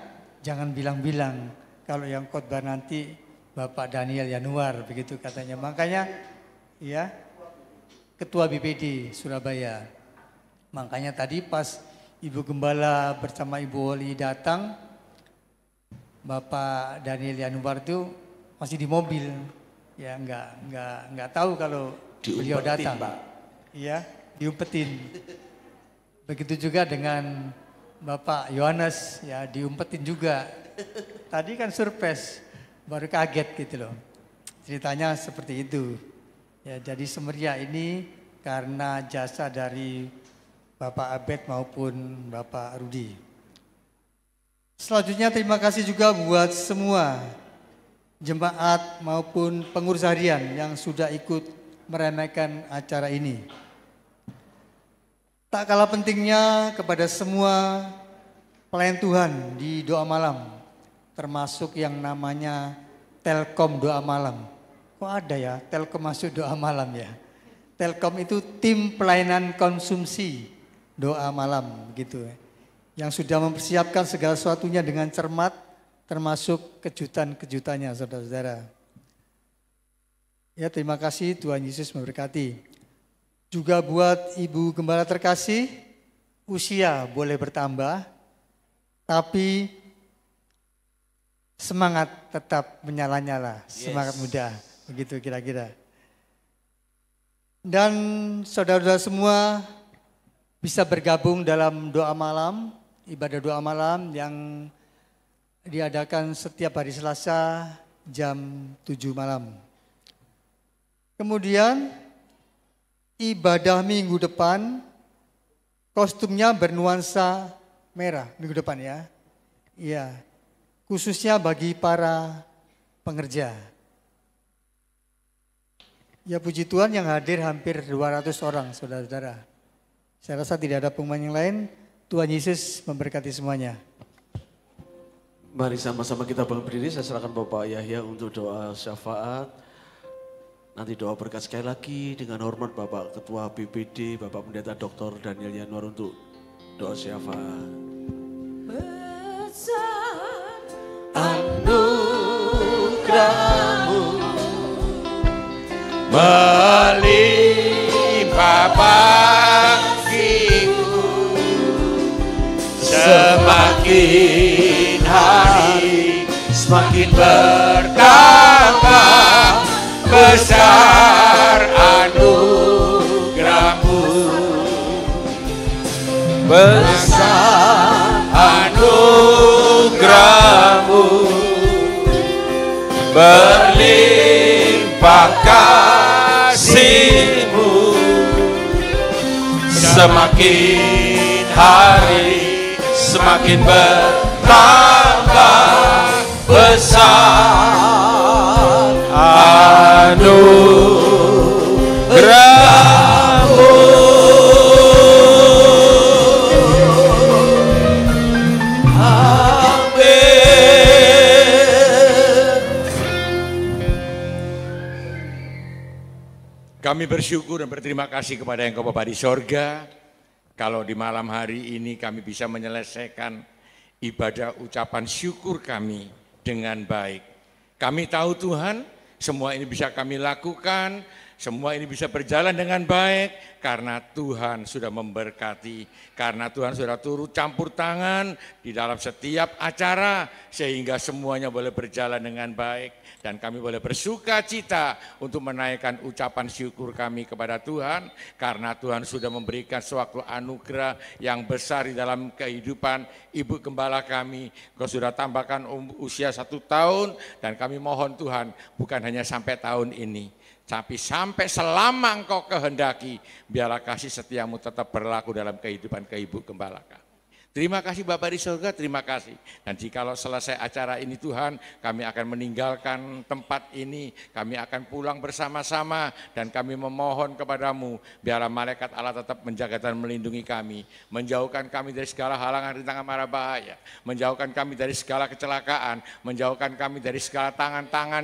jangan bilang-bilang kalau yang khotbah nanti Bapak Daniel Yanuar begitu katanya. Makanya ya Ketua BPD Surabaya. Makanya tadi pas Ibu Gembala bersama Ibu Oli datang, Bapak Daniel Yanuar itu masih di mobil. ya nggak tahu kalau beliau datang. Pak. Iya, diumpetin. Begitu juga dengan Bapak Yohanes, ya diumpetin juga. Tadi kan surprise, baru kaget gitu loh. Ceritanya seperti itu. Ya, jadi semeriah ini karena jasa dari Bapak Abed maupun Bapak Rudi. Selanjutnya terima kasih juga buat semua jemaat maupun pengurus harian yang sudah ikut meramaikan acara ini. Tak kalah pentingnya kepada semua pelayan Tuhan di doa malam, termasuk yang namanya Telkom doa malam. Kok ada ya Telkom masuk doa malam ya? Telkom itu tim pelayanan konsumsi doa malam gitu, yang sudah mempersiapkan segala sesuatunya dengan cermat, termasuk kejutan-kejutannya saudara-saudara. Ya, terima kasih, Tuhan Yesus memberkati. Juga buat Ibu Gembala terkasih, usia boleh bertambah, tapi semangat tetap menyala-nyala, semangat muda, begitu kira-kira. Dan saudara-saudara semua bisa bergabung dalam doa malam, ibadah doa malam yang diadakan setiap hari Selasa jam 7 malam. Kemudian ibadah minggu depan, kostumnya bernuansa merah minggu depan ya. Iya, khususnya bagi para pengerja. Ya puji Tuhan yang hadir hampir 200 orang saudara-saudara. Saya rasa tidak ada pengumuman yang lain. Tuhan Yesus memberkati semuanya. Mari sama-sama kita bangun berdiri, saya serahkan Bapak Yahya untuk doa syafaat. Nanti doa berkat sekali lagi dengan hormat Bapak Ketua BPD, Bapak Pendeta Dr. Daniel Yanuar untuk doa syafaat. Besar Anugerahmu melimpah bagiku, semakin hari semakin bertambah besar anugerahmu, besar anugerahmu, berlimpah kasih-Mu, semakin hari semakin bertambah besar anugerahmu. Kami bersyukur dan berterima kasih kepada Engkau Bapa di sorga, kalau di malam hari ini kami bisa menyelesaikan ibadah ucapan syukur kami dengan baik. Kami tahu Tuhan, semua ini bisa kami lakukan, semua ini bisa berjalan dengan baik karena Tuhan sudah memberkati, karena Tuhan sudah turut campur tangan di dalam setiap acara sehingga semuanya boleh berjalan dengan baik. Dan kami boleh bersuka cita untuk menaikkan ucapan syukur kami kepada Tuhan karena Tuhan sudah memberikan suatu anugerah yang besar di dalam kehidupan Ibu Gembala kami. Kau sudah tambahkan usia 1 tahun dan kami mohon Tuhan bukan hanya sampai tahun ini, tapi sampai selama Engkau kehendaki, biarlah kasih setiamu tetap berlaku dalam kehidupan Ibu Gembala kami. Terima kasih Bapak di surga, terima kasih. Dan jikalau selesai acara ini Tuhan, kami akan meninggalkan tempat ini, kami akan pulang bersama-sama dan kami memohon kepadamu, biarlah malaikat Allah tetap menjaga dan melindungi kami, menjauhkan kami dari segala halangan, rintangan, mara bahaya, menjauhkan kami dari segala kecelakaan, menjauhkan kami dari segala tangan-tangan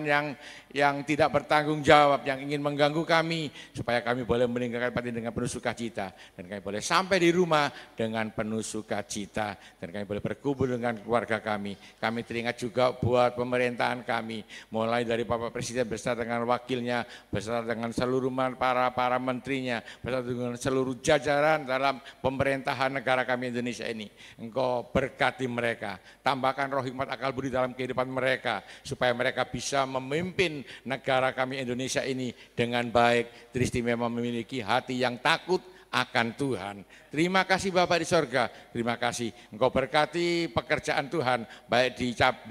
yang tidak bertanggung jawab, yang ingin mengganggu kami, supaya kami boleh meninggalkan tempat ini dengan penuh sukacita dan kami boleh sampai di rumah dengan penuh sukacita. sukacita dan kami boleh berkumpul dengan keluarga kami. Kami teringat juga buat pemerintahan kami, mulai dari Bapak Presiden beserta dengan wakilnya, beserta dengan seluruh para menterinya, beserta dengan seluruh jajaran dalam pemerintahan negara kami Indonesia ini. Engkau berkati mereka, tambahkan roh hikmat akal budi dalam kehidupan mereka, supaya mereka bisa memimpin negara kami Indonesia ini dengan baik, teristimewa memiliki hati yang takut akan Tuhan. Terima kasih Bapak di sorga, terima kasih. Engkau berkati pekerjaan Tuhan, baik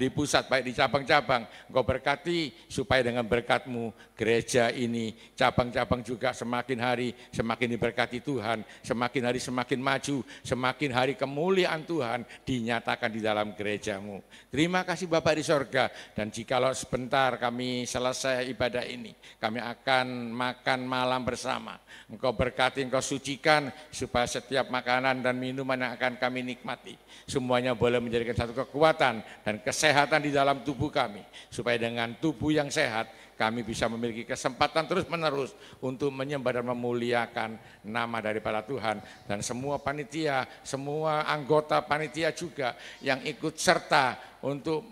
di pusat, baik di cabang-cabang. Engkau berkati supaya dengan berkat-Mu gereja ini, cabang-cabang juga semakin hari semakin diberkati Tuhan, semakin hari semakin maju, semakin hari kemuliaan Tuhan dinyatakan di dalam gereja-Mu. Terima kasih Bapak di sorga, dan jikalau sebentar kami selesai ibadah ini, kami akan makan malam bersama. Engkau berkati, Engkau sucikan supaya setiap makanan dan minuman yang akan kami nikmati semuanya boleh menjadikan satu kekuatan dan kesehatan di dalam tubuh kami, supaya dengan tubuh yang sehat kami bisa memiliki kesempatan terus-menerus untuk menyembah dan memuliakan nama daripada Tuhan. Dan semua panitia, semua anggota panitia juga yang ikut serta untuk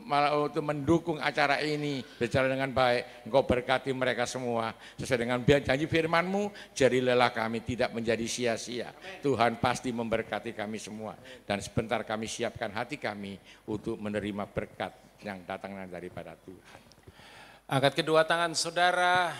mendukung acara ini berjalan dengan baik. Engkau berkati mereka semua sesuai dengan janji firman-Mu, jerilah kami tidak menjadi sia-sia. Tuhan pasti memberkati kami semua, dan sebentar kami siapkan hati kami untuk menerima berkat yang datang daripada Tuhan. Angkat kedua tangan saudara,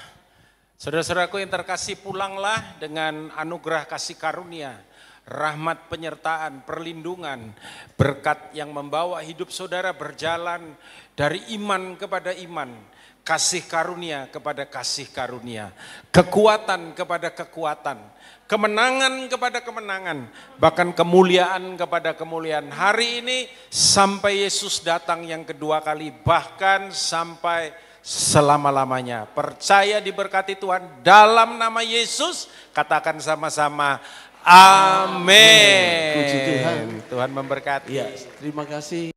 saudara-saudaraku yang terkasih, pulanglah dengan anugerah kasih karunia, rahmat penyertaan, perlindungan, berkat yang membawa hidup saudara berjalan dari iman kepada iman, kasih karunia kepada kasih karunia, kekuatan kepada kekuatan, kemenangan kepada kemenangan, bahkan kemuliaan kepada kemuliaan. Hari ini sampai Yesus datang yang kedua kali, bahkan sampai selama-lamanya. Percaya diberkati Tuhan dalam nama Yesus, katakan sama-sama amin. Puji Tuhan. Tuhan memberkati. Ya, terima kasih.